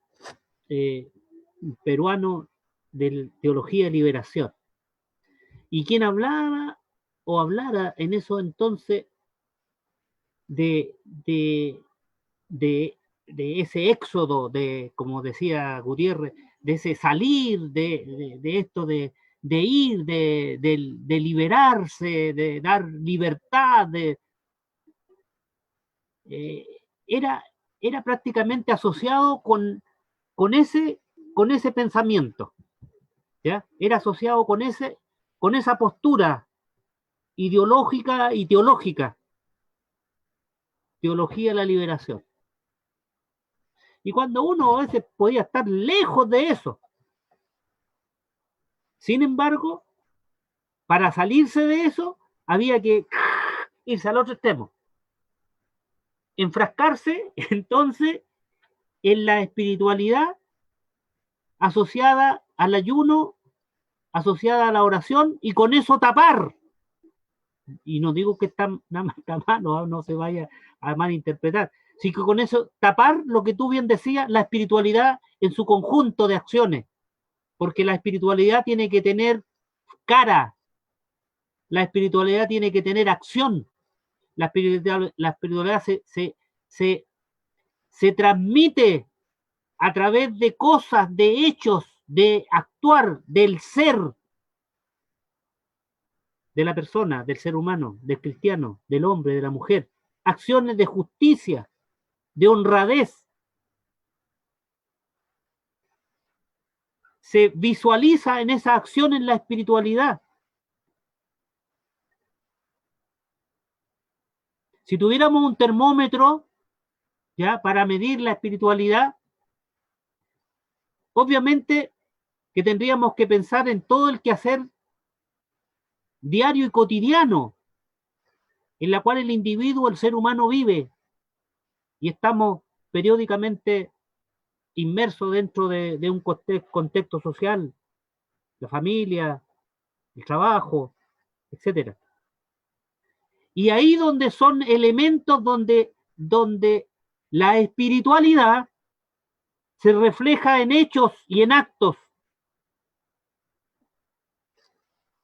peruano de Teología de Liberación, y quien hablara en eso entonces de ese éxodo, como decía Gutiérrez, de ese salir, de esto de ir, de liberarse, de dar libertad, era prácticamente asociado con ese pensamiento, ¿ya? Era asociado con esa postura ideológica y teológica, teología de la liberación. Y cuando uno a veces podía estar lejos de eso, sin embargo, para salirse de eso, había que irse al otro extremo, enfrascarse entonces en la espiritualidad asociada al ayuno, asociada a la oración, y con eso tapar. Y no digo que está malo, no se vaya a malinterpretar, sino que con eso tapar lo que tú bien decías, la espiritualidad en su conjunto de acciones, porque la espiritualidad tiene que tener cara, la espiritualidad tiene que tener acción, la espiritualidad se transmite a través de cosas, de hechos, de actuar, del ser de la persona, del ser humano, del cristiano, del hombre, de la mujer, acciones de justicia, de honradez. Se visualiza en esa acción en la espiritualidad. Si tuviéramos un termómetro, ¿ya?, para medir la espiritualidad, obviamente que tendríamos que pensar en todo el quehacer diario y cotidiano en la cual el individuo, el ser humano vive, y estamos periódicamente inmersos dentro de un contexto social, la familia, el trabajo, etc. Y ahí donde son elementos donde la espiritualidad se refleja en hechos y en actos.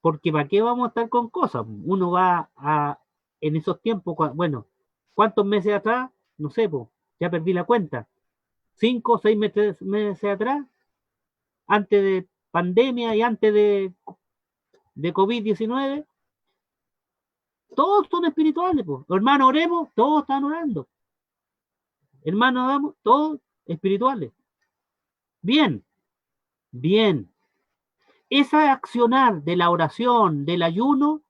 Porque ¿para qué vamos a estar con cosas? Uno va en esos tiempos, bueno, ¿cuántos meses atrás? No sé, pues, ya perdí la cuenta. 5 o 6 meses atrás, antes de pandemia y antes de COVID-19, todos son espirituales, pues. Hermano, oremos, todos están orando. Hermano, damos, todos espirituales. Bien. Esa accionar de la oración, del ayuno,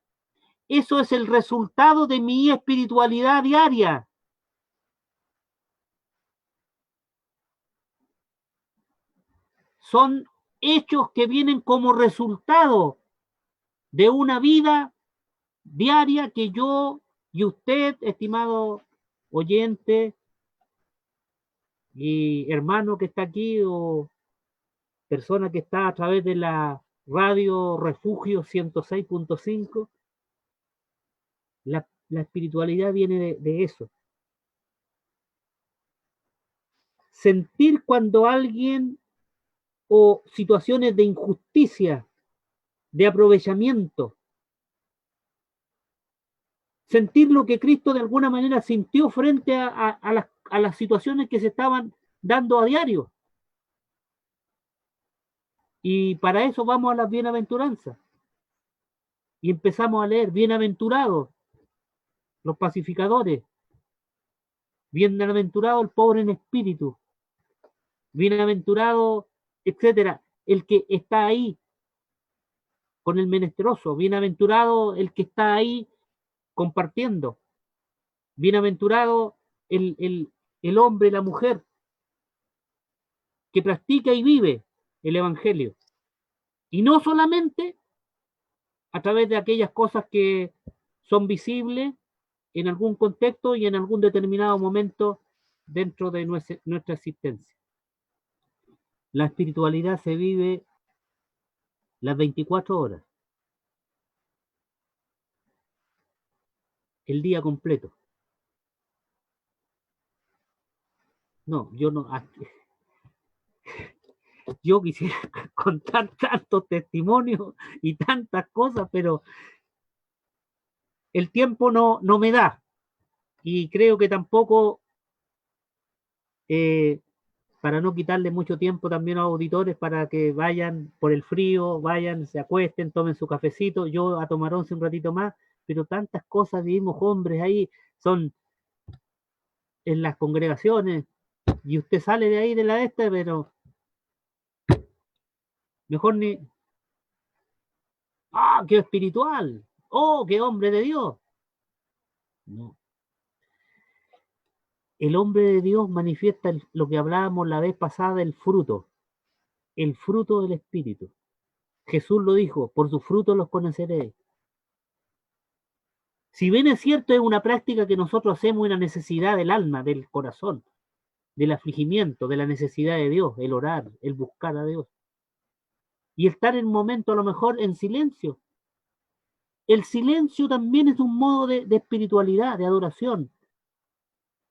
eso es el resultado de mi espiritualidad diaria. Son hechos que vienen como resultado de una vida diaria que yo y usted, estimado oyente y hermano que está aquí, o persona que está a través de la radio Refugio 106.5, la espiritualidad viene de eso. sentir cuando alguien o situaciones de injusticia, de aprovechamiento, sentir lo que Cristo de alguna manera sintió frente a las situaciones que se estaban dando a diario. Y para eso vamos a las bienaventuranzas. Y empezamos a leer, bienaventurados los pacificadores, bienaventurado el pobre en espíritu, bienaventurado, etcétera, el que está ahí con el menesteroso, bienaventurado el que está ahí compartiendo, bienaventurado el hombre, la mujer que practica y vive el evangelio. Y no solamente a través de aquellas cosas que son visibles en algún contexto y en algún determinado momento dentro de nuestra existencia. La espiritualidad se vive las 24 horas, el día completo. No, yo quisiera contar tantos testimonios y tantas cosas, pero el tiempo no me da. Y creo que tampoco, para no quitarle mucho tiempo también a los auditores, para que vayan por el frío, vayan, se acuesten, tomen su cafecito, yo a tomar once un ratito más, pero tantas cosas vivimos hombres ahí, son en las congregaciones, y usted sale de ahí de la esta, pero mejor ni, qué espiritual, qué hombre de Dios. No. El hombre de Dios manifiesta lo que hablábamos la vez pasada, el fruto del Espíritu. Jesús lo dijo, por sus frutos los conoceréis. Si bien es cierto, es una práctica que nosotros hacemos, una necesidad del alma, del corazón, del afligimiento, de la necesidad de Dios, el orar, el buscar a Dios. Y estar en momento a lo mejor en silencio. El silencio también es un modo de espiritualidad, de adoración,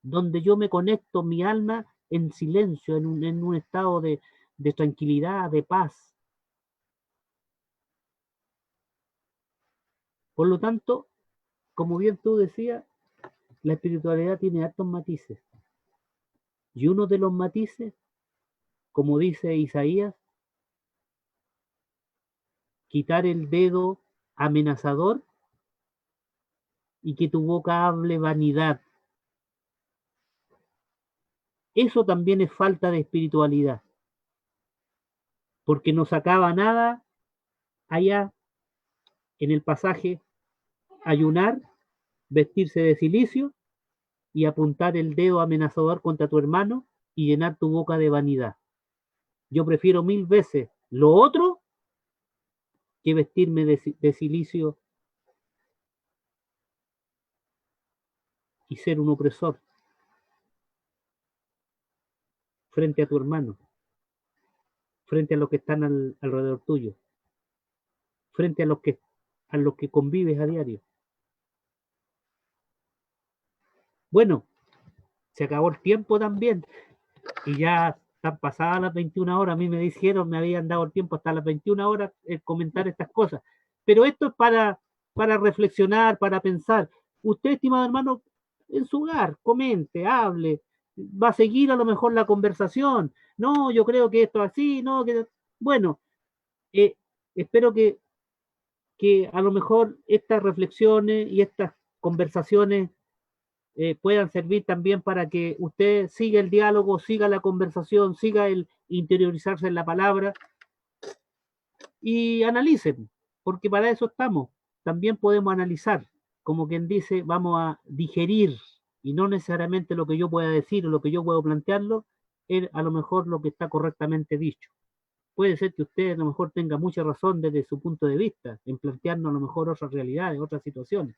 donde yo me conecto mi alma en silencio, en un estado de tranquilidad, de paz. Por lo tanto, como bien tú decías, la espiritualidad tiene hartos matices. Y uno de los matices, como dice Isaías, quitar el dedo amenazador y que tu boca hable vanidad. Eso también es falta de espiritualidad, porque no sacaba nada allá en el pasaje, ayunar, vestirse de cilicio y apuntar el dedo amenazador contra tu hermano y llenar tu boca de vanidad. Yo prefiero 1000 veces lo otro que vestirme de cilicio y ser un opresor frente a tu hermano, frente a los que están alrededor tuyo, frente a los que convives a diario. Bueno, se acabó el tiempo también y ya están pasadas las 21 horas. A mí me dijeron, me habían dado el tiempo hasta las 21 horas comentar estas cosas. Pero esto es para reflexionar, para pensar. Usted, estimado hermano, en su hogar, comente, hable, va a seguir a lo mejor la conversación. No, yo creo que esto así, no, que bueno, espero que a lo mejor estas reflexiones y estas conversaciones puedan servir también para que usted siga el diálogo, siga la conversación, siga el interiorizarse en la palabra y analicen, porque para eso estamos. También podemos analizar, como quien dice, vamos a digerir, y no necesariamente lo que yo pueda decir o lo que yo puedo plantearlo, es a lo mejor lo que está correctamente dicho. Puede ser que usted a lo mejor tenga mucha razón desde su punto de vista, en plantearnos a lo mejor otras realidades, otras situaciones.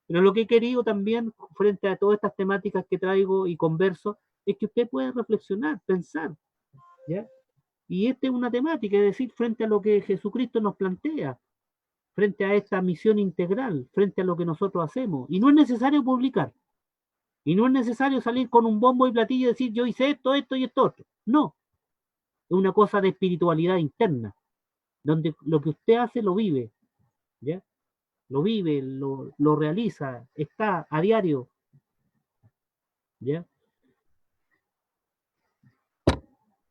Pero lo que he querido también, frente a todas estas temáticas que traigo y converso, es que usted pueda reflexionar, pensar, ¿ya? Y esta es una temática, es decir, frente a lo que Jesucristo nos plantea, frente a esta misión integral, frente a lo que nosotros hacemos. Y no es necesario publicar. Y no es necesario salir con un bombo y platillo y decir yo hice esto, esto y esto otro. No, es una cosa de espiritualidad interna, donde lo que usted hace lo vive, ¿ya? Lo vive, lo realiza, está a diario, ¿ya?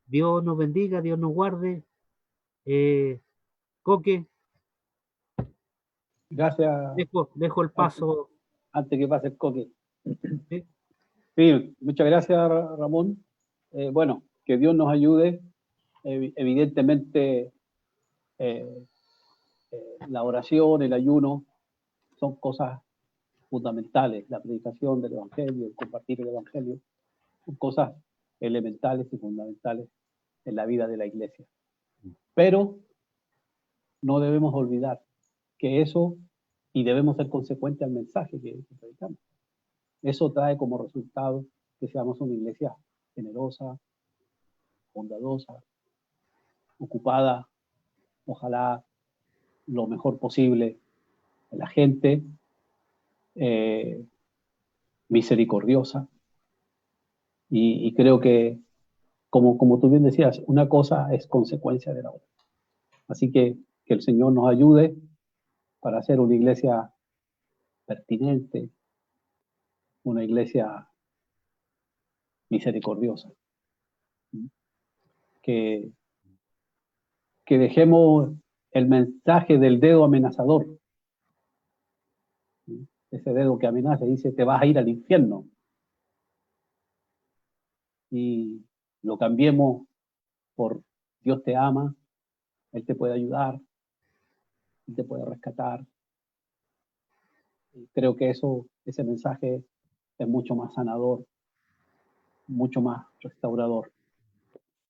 Dios nos bendiga, Dios nos guarde. Coque, Gracias, dejo el paso. antes que pase el coque. ¿Sí? Sí, muchas gracias, Ramón. Bueno, que Dios nos ayude. Evidentemente, la oración, el ayuno, son cosas fundamentales. La predicación del Evangelio, el compartir el Evangelio, son cosas elementales y fundamentales en la vida de la iglesia. Pero no debemos olvidar que eso, y debemos ser consecuentes al mensaje que predicamos, eso trae como resultado que seamos una iglesia generosa, bondadosa, ocupada, ojalá lo mejor posible de la gente, misericordiosa. Y creo que, como tú bien decías, una cosa es consecuencia de la otra. Así que el Señor nos ayude para hacer una iglesia pertinente, una iglesia misericordiosa. Que dejemos el mensaje del dedo amenazador. Ese dedo que amenaza y dice, te vas a ir al infierno. Y lo cambiemos por Dios te ama, Él te puede ayudar, Él te puede rescatar. Y creo que ese mensaje es mucho más sanador, mucho más restaurador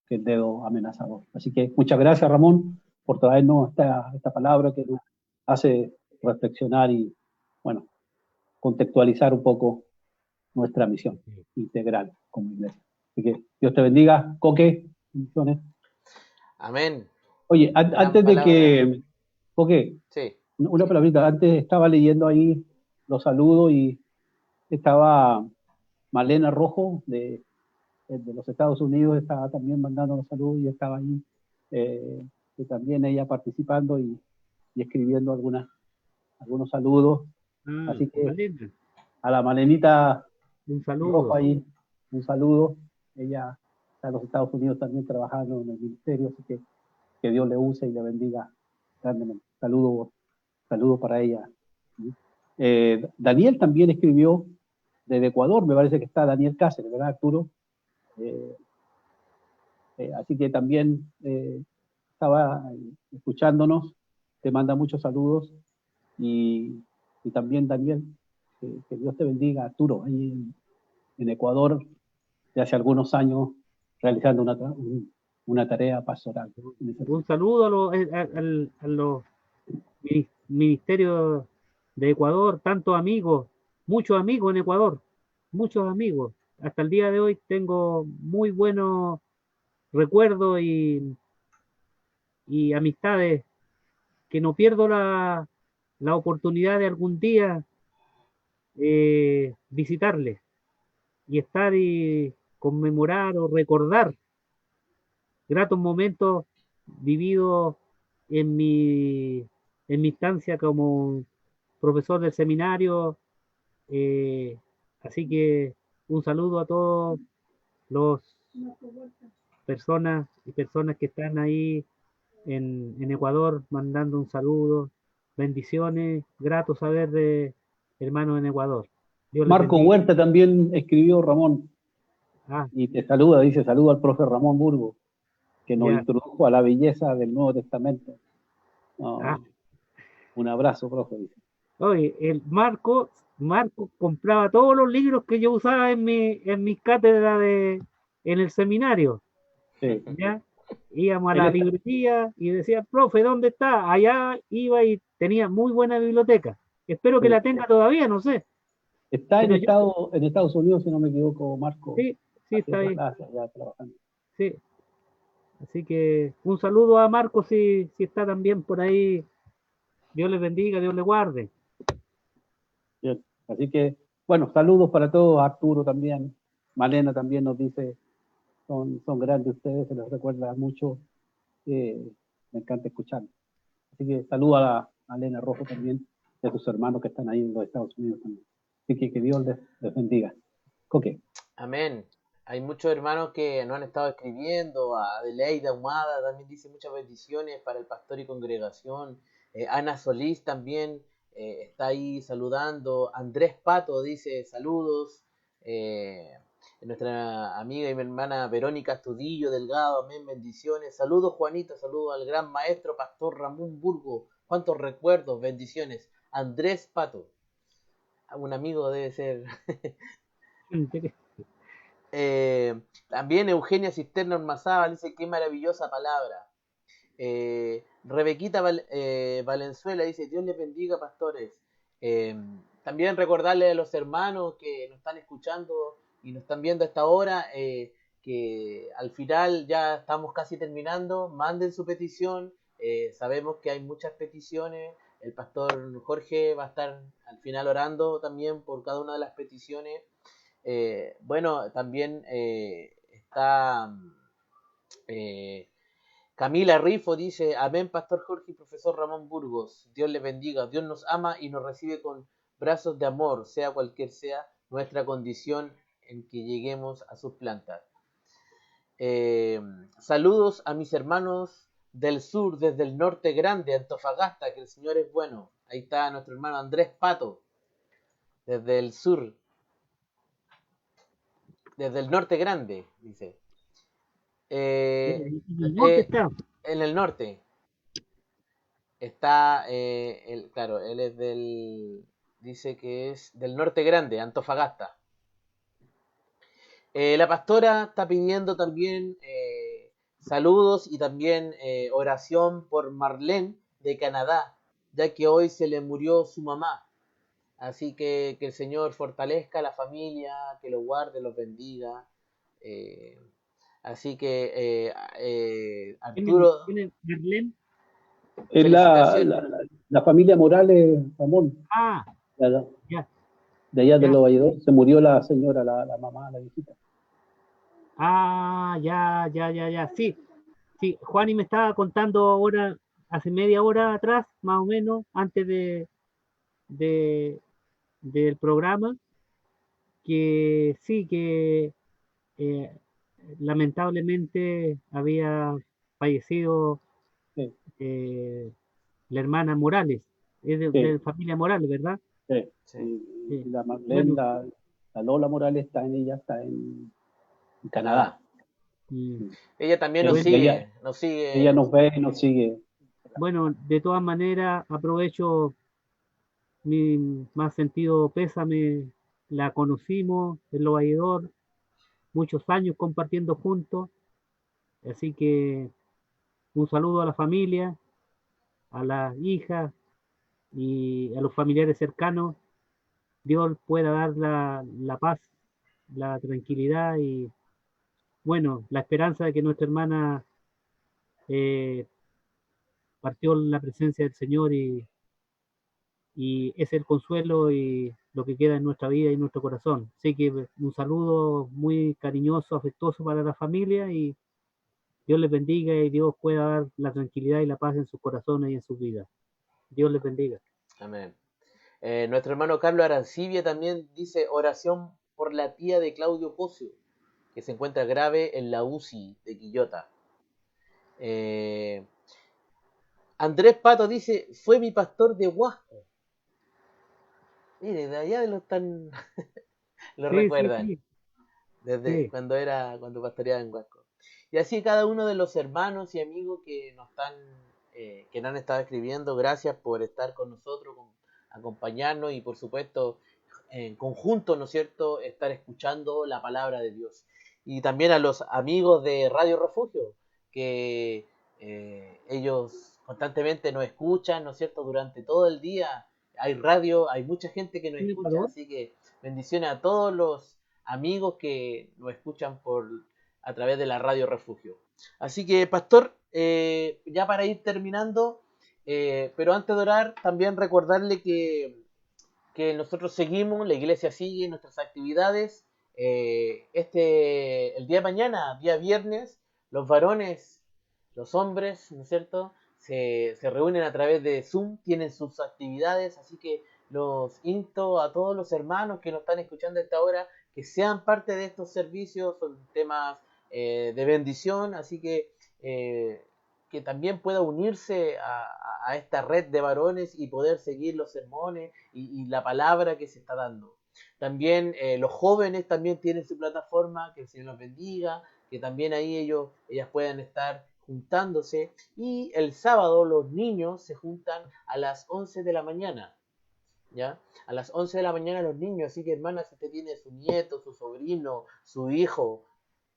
que el dedo amenazador. Así que muchas gracias, Ramón, por traernos esta palabra que nos hace reflexionar y, bueno, contextualizar un poco nuestra misión integral como iglesia. Así que Dios te bendiga. Coque, bendiciones. Amén. Oye, antes de que, Coque, sí. una palabrita, antes estaba leyendo ahí los saludos y estaba Malena Rojo de los Estados Unidos, estaba también mandando los saludos y estaba ahí que también ella participando y escribiendo algunos saludos. Así que Malena, a la Malenita un saludo. Rojo ahí, un saludo. Ella está en los Estados Unidos también trabajando en el ministerio, así que Dios le use y le bendiga grandemente. Saludo para ella. Daniel también escribió desde Ecuador, me parece que está Daniel Cáceres, ¿verdad, Arturo? Así que también estaba escuchándonos, te manda muchos saludos y también Daniel, que Dios te bendiga, Arturo, ahí en Ecuador, de hace algunos años, realizando una tarea pastoral. Un saludo a los ministerios de Ecuador, tantos amigos, muchos amigos en Ecuador, muchos amigos. Hasta el día de hoy tengo muy buenos recuerdos y amistades que no pierdo la oportunidad de algún día visitarles y estar y conmemorar o recordar gratos momentos vividos en mi instancia como profesor del seminario. Así que un saludo a todos los personas que están ahí en Ecuador mandando un saludo, bendiciones, grato saber de hermanos en Ecuador. Marco Huerta también escribió, Ramón, y te saluda, dice, saludo al profe Ramón Burgo, que nos introdujo a la belleza del Nuevo Testamento. Un abrazo, profe, dice. Oye, el Marco compraba todos los libros que yo usaba en mis cátedras en el seminario. Sí. ¿Ya? Íbamos a la librería y decía, profe, ¿dónde está? Allá iba y tenía muy buena biblioteca. Espero que la tenga todavía, no sé. Está en Estados Unidos, si no me equivoco, Marco. Sí, está ahí. Ya trabajando. Sí. Así que un saludo a Marco si está también por ahí. Dios les bendiga, Dios les guarde. Bien. Así que Bueno, saludos para todos, Arturo también, Malena también nos dice, son grandes ustedes, se les recuerda mucho, me encanta escucharlos. Así que saludo a Malena Rojo también y a tus hermanos que están ahí en los Estados Unidos también. Así que Dios les bendiga. Coque. Amén. Hay muchos hermanos que nos han estado escribiendo. A Adelaida Humada también dice muchas bendiciones para el pastor y congregación. Ana Solís también está ahí saludando. Andrés Pato dice saludos. Nuestra amiga y mi hermana Verónica Astudillo Delgado, amén, bendiciones. Saludos Juanita, saludos al gran maestro pastor Ramón Burgo. Cuántos recuerdos, bendiciones. Andrés Pato, un amigo debe ser. También Eugenia Cisterna Ormazábal dice qué maravillosa palabra. Rebequita Valenzuela dice Dios les bendiga pastores. También recordarle a los hermanos que nos están escuchando y nos están viendo a esta hora que al final ya estamos casi terminando. Manden su petición. Sabemos que hay muchas peticiones. El pastor Jorge va a estar al final orando también por cada una de las peticiones. Bueno, también está Camila Rifo dice, amén, pastor Jorge y profesor Ramón Burgos, Dios les bendiga, Dios nos ama y nos recibe con brazos de amor, sea cualquier sea nuestra condición en que lleguemos a sus plantas. Saludos a mis hermanos del sur, desde el norte grande, Antofagasta, que el Señor es bueno. Ahí está nuestro hermano Andrés Pato, desde el sur. Desde el norte grande, dice. ¿En el norte está? En el norte. Está, claro, él es dice que es del norte grande, Antofagasta. La pastora está pidiendo también saludos y también oración por Marlene de Canadá, ya que hoy se le murió su mamá. Así que el Señor fortalezca a la familia, que los guarde, los bendiga. Así que Arturo... ¿Quién es Marlene? Es la familia Morales, Ramón. Ah, ya. De allá de Los Valledores. Se murió la señora, la mamá, la viejita. Ah, ya. Sí, Juani me estaba contando ahora, hace media hora atrás, más o menos, antes del programa, que sí, que lamentablemente había fallecido la hermana Morales, es de familia Morales, ¿verdad? Sí. La Marlene, bueno, la Lola Morales está en Canadá. Ella también nos sigue. Ella nos ve y nos sigue. Bueno, de todas maneras, aprovecho mi más sentido pésame. La conocimos en Los Valledores, muchos años compartiendo juntos, así que un saludo a la familia, a las hijas y a los familiares cercanos. Dios pueda dar la paz, la tranquilidad y bueno, la esperanza de que nuestra hermana partió en la presencia del Señor y es el consuelo y lo que queda en nuestra vida y en nuestro corazón. Así que un saludo muy cariñoso, afectuoso para la familia y Dios les bendiga y Dios pueda dar la tranquilidad y la paz en sus corazones y en sus vidas. Dios les bendiga. Amén. Nuestro hermano Carlos Arancibia también dice oración por la tía de Claudio Pocio, que se encuentra grave en la UCI de Quillota. Andrés Pato dice, fue mi pastor de Huasco. Mire, de allá de los tan... lo recuerdan. Sí. Desde cuando pastoreaba en Huasco. Y así cada uno de los hermanos y amigos que nos han estado escribiendo, gracias por estar con nosotros, acompañarnos y por supuesto en conjunto, ¿no es cierto?, estar escuchando la palabra de Dios. Y también a los amigos de Radio Refugio, que ellos constantemente nos escuchan, ¿no es cierto?, durante todo el día. Hay radio, hay mucha gente que nos escucha, así que bendiciones a todos los amigos que nos escuchan a través de la Radio Refugio. Así que, pastor, ya para ir terminando, pero antes de orar, también recordarle que que nosotros seguimos, la iglesia sigue nuestras actividades. El día de mañana, día viernes, los varones, los hombres, ¿no es cierto?, se reúnen a través de Zoom, tienen sus actividades, así que los insto a todos los hermanos que nos están escuchando a esta hora que sean parte de estos servicios, son temas de bendición, así que también pueda unirse a esta red de varones y poder seguir los sermones y la palabra que se está dando. También los jóvenes también tienen su plataforma, que el Señor los bendiga, que también ahí ellas puedan estar juntándose. Y el sábado los niños se juntan a las 11 de la mañana, ¿ya? A las 11 de la mañana los niños, así que hermana, si usted tiene su nieto, su sobrino, su hijo,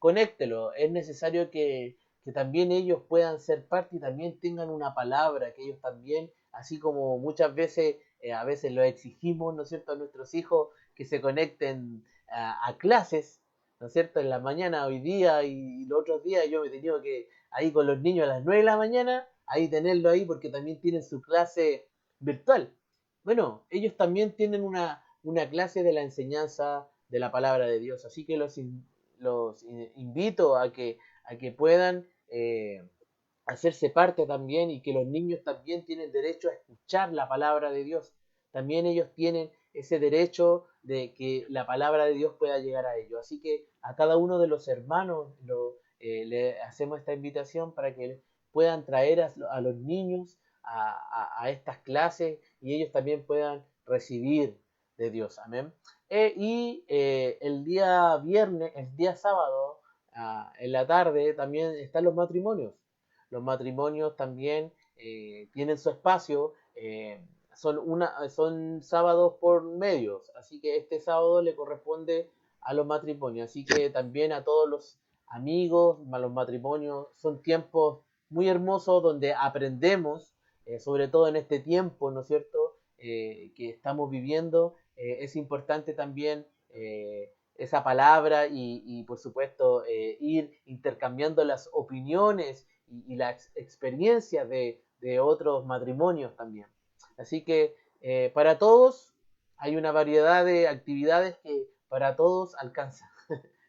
conéctelo. Es necesario que también ellos puedan ser parte y también tengan una palabra, que ellos también, así como muchas veces, a veces lo exigimos, ¿no es cierto?, a nuestros hijos que se conecten a clases, ¿no es cierto?, en la mañana hoy día y los otros días yo me he tenido que ahí con los niños a las 9 de la mañana, ahí tenerlo ahí porque también tienen su clase virtual. Bueno, ellos también tienen una clase de la enseñanza de la palabra de Dios, así que los invito a que puedan hacerse parte también y que los niños también tienen derecho a escuchar la palabra de Dios. También ellos tienen ese derecho de que la palabra de Dios pueda llegar a ellos. Así que a cada uno de los hermanos le hacemos esta invitación para que puedan traer a los niños a estas clases y ellos también puedan recibir de Dios. Amén. El día viernes, el día sábado, en la tarde también están los matrimonios. Los matrimonios también tienen su espacio. Son sábados por medios, así que este sábado le corresponde a los matrimonios. Así que también a todos los amigos, a los matrimonios, son tiempos muy hermosos donde aprendemos, sobre todo en este tiempo, ¿no es cierto?, que estamos viviendo. Es importante también esa palabra y por supuesto ir intercambiando las opiniones y las experiencias de otros matrimonios también. Así que para todos hay una variedad de actividades que para todos alcanza,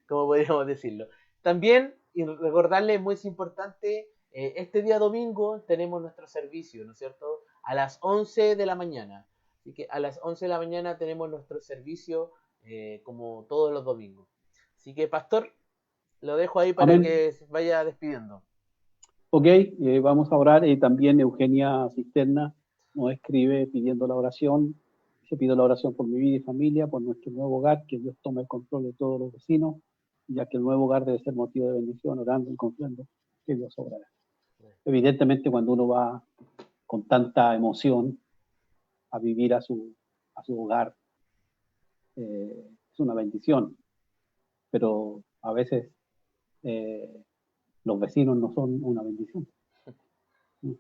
como podríamos decirlo. También, y recordarles, muy importante, este día domingo tenemos nuestro servicio, ¿no es cierto?, a las 11 de la mañana. Así que a las 11 de la mañana tenemos nuestro servicio como todos los domingos. Así que, pastor, lo dejo ahí para Amén. que se vaya despidiendo. Ok, vamos a orar. También Eugenia Cisterna nos escribe pidiendo la oración. Se pido la oración por mi vida y familia, por nuestro nuevo hogar, que Dios tome el control de todos los vecinos, ya que el nuevo hogar debe ser motivo de bendición, orando y confiando que Dios obrará. Evidentemente, cuando uno va con tanta emoción a vivir a su hogar, es una bendición, pero a veces los vecinos no son una bendición, ¿no?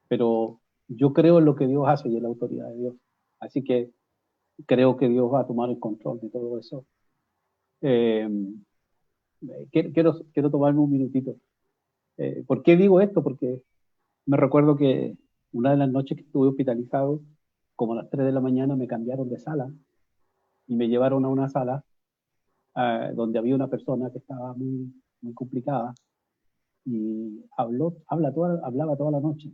Pero yo creo en lo que Dios hace y en la autoridad de Dios, así que creo que Dios va a tomar el control de todo eso. Quiero tomarme un minutito. ¿Por qué digo esto? Porque me recuerdo que una de las noches que estuve hospitalizado, como a las 3 de la mañana, me cambiaron de sala y me llevaron a una sala donde había una persona que estaba muy, muy complicada y hablaba toda la noche.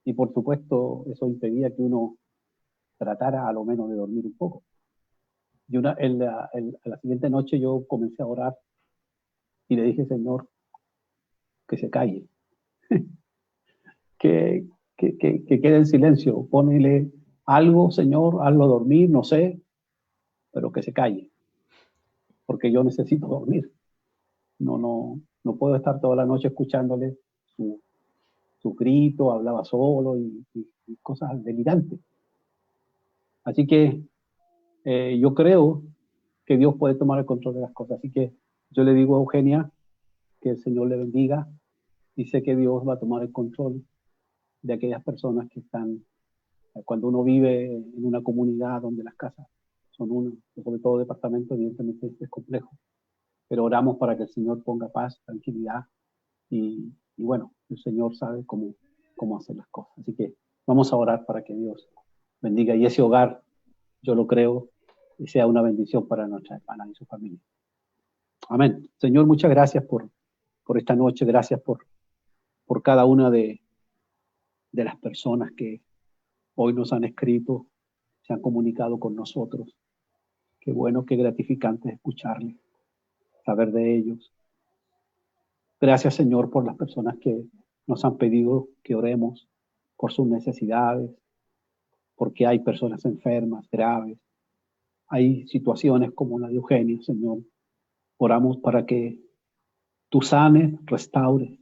Y por supuesto, eso impedía que uno tratara a lo menos de dormir un poco. Y a la siguiente noche yo comencé a orar y le dije, Señor, que se calle, que quede en silencio, ponele algo, Señor, hazlo dormir, no sé, pero que se calle, porque yo necesito dormir. No puedo estar toda la noche escuchándole su grito, hablaba solo y cosas delirantes. Así que yo creo que Dios puede tomar el control de las cosas. Así que yo le digo a Eugenia que el Señor le bendiga y sé que Dios va a tomar el control de aquellas personas que están, cuando uno vive en una comunidad donde las casas son sobre todo departamentos, evidentemente es complejo. Pero oramos para que el Señor ponga paz, tranquilidad y bueno, el Señor sabe cómo hacer las cosas. Así que vamos a orar para que Dios bendiga. Y ese hogar, yo lo creo, y sea una bendición para nuestra hermana y su familia. Amén. Señor, muchas gracias por esta noche. Gracias por cada una de las personas que hoy nos han escrito, se han comunicado con nosotros. Qué bueno, qué gratificante escucharles, saber de ellos. Gracias, Señor, por las personas que nos han pedido que oremos por sus necesidades, porque hay personas enfermas, graves. Hay situaciones como la de Eugenia, Señor. Oramos para que tú sanes, restaures,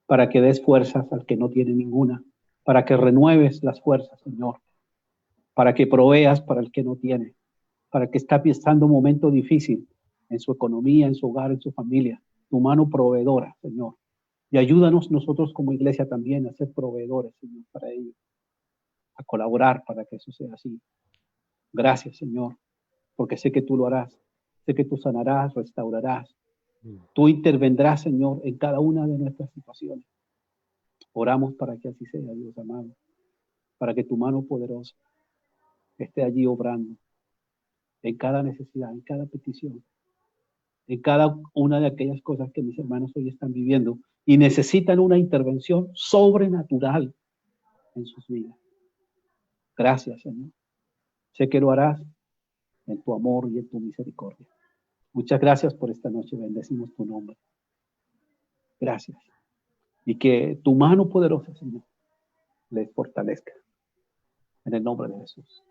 para que des fuerzas al que no tiene ninguna, para que renueves las fuerzas, Señor, para que proveas para el que no tiene, para que está pasando un momento difícil en su economía, en su hogar, en su familia, tu mano proveedora, Señor. Y ayúdanos nosotros como iglesia también a ser proveedores, Señor, para ellos, a colaborar para que eso sea así. Gracias, Señor, porque sé que tú lo harás, sé que tú sanarás, restaurarás. Tú intervendrás, Señor, en cada una de nuestras situaciones. Oramos para que así sea, Dios amado, para que tu mano poderosa esté allí obrando en cada necesidad, en cada petición, en cada una de aquellas cosas que mis hermanos hoy están viviendo y necesitan una intervención sobrenatural en sus vidas. Gracias, Señor. Sé que lo harás en tu amor y en tu misericordia. Muchas gracias por esta noche. Bendecimos tu nombre. Gracias. Y que tu mano poderosa, Señor, les fortalezca. En el nombre de Jesús.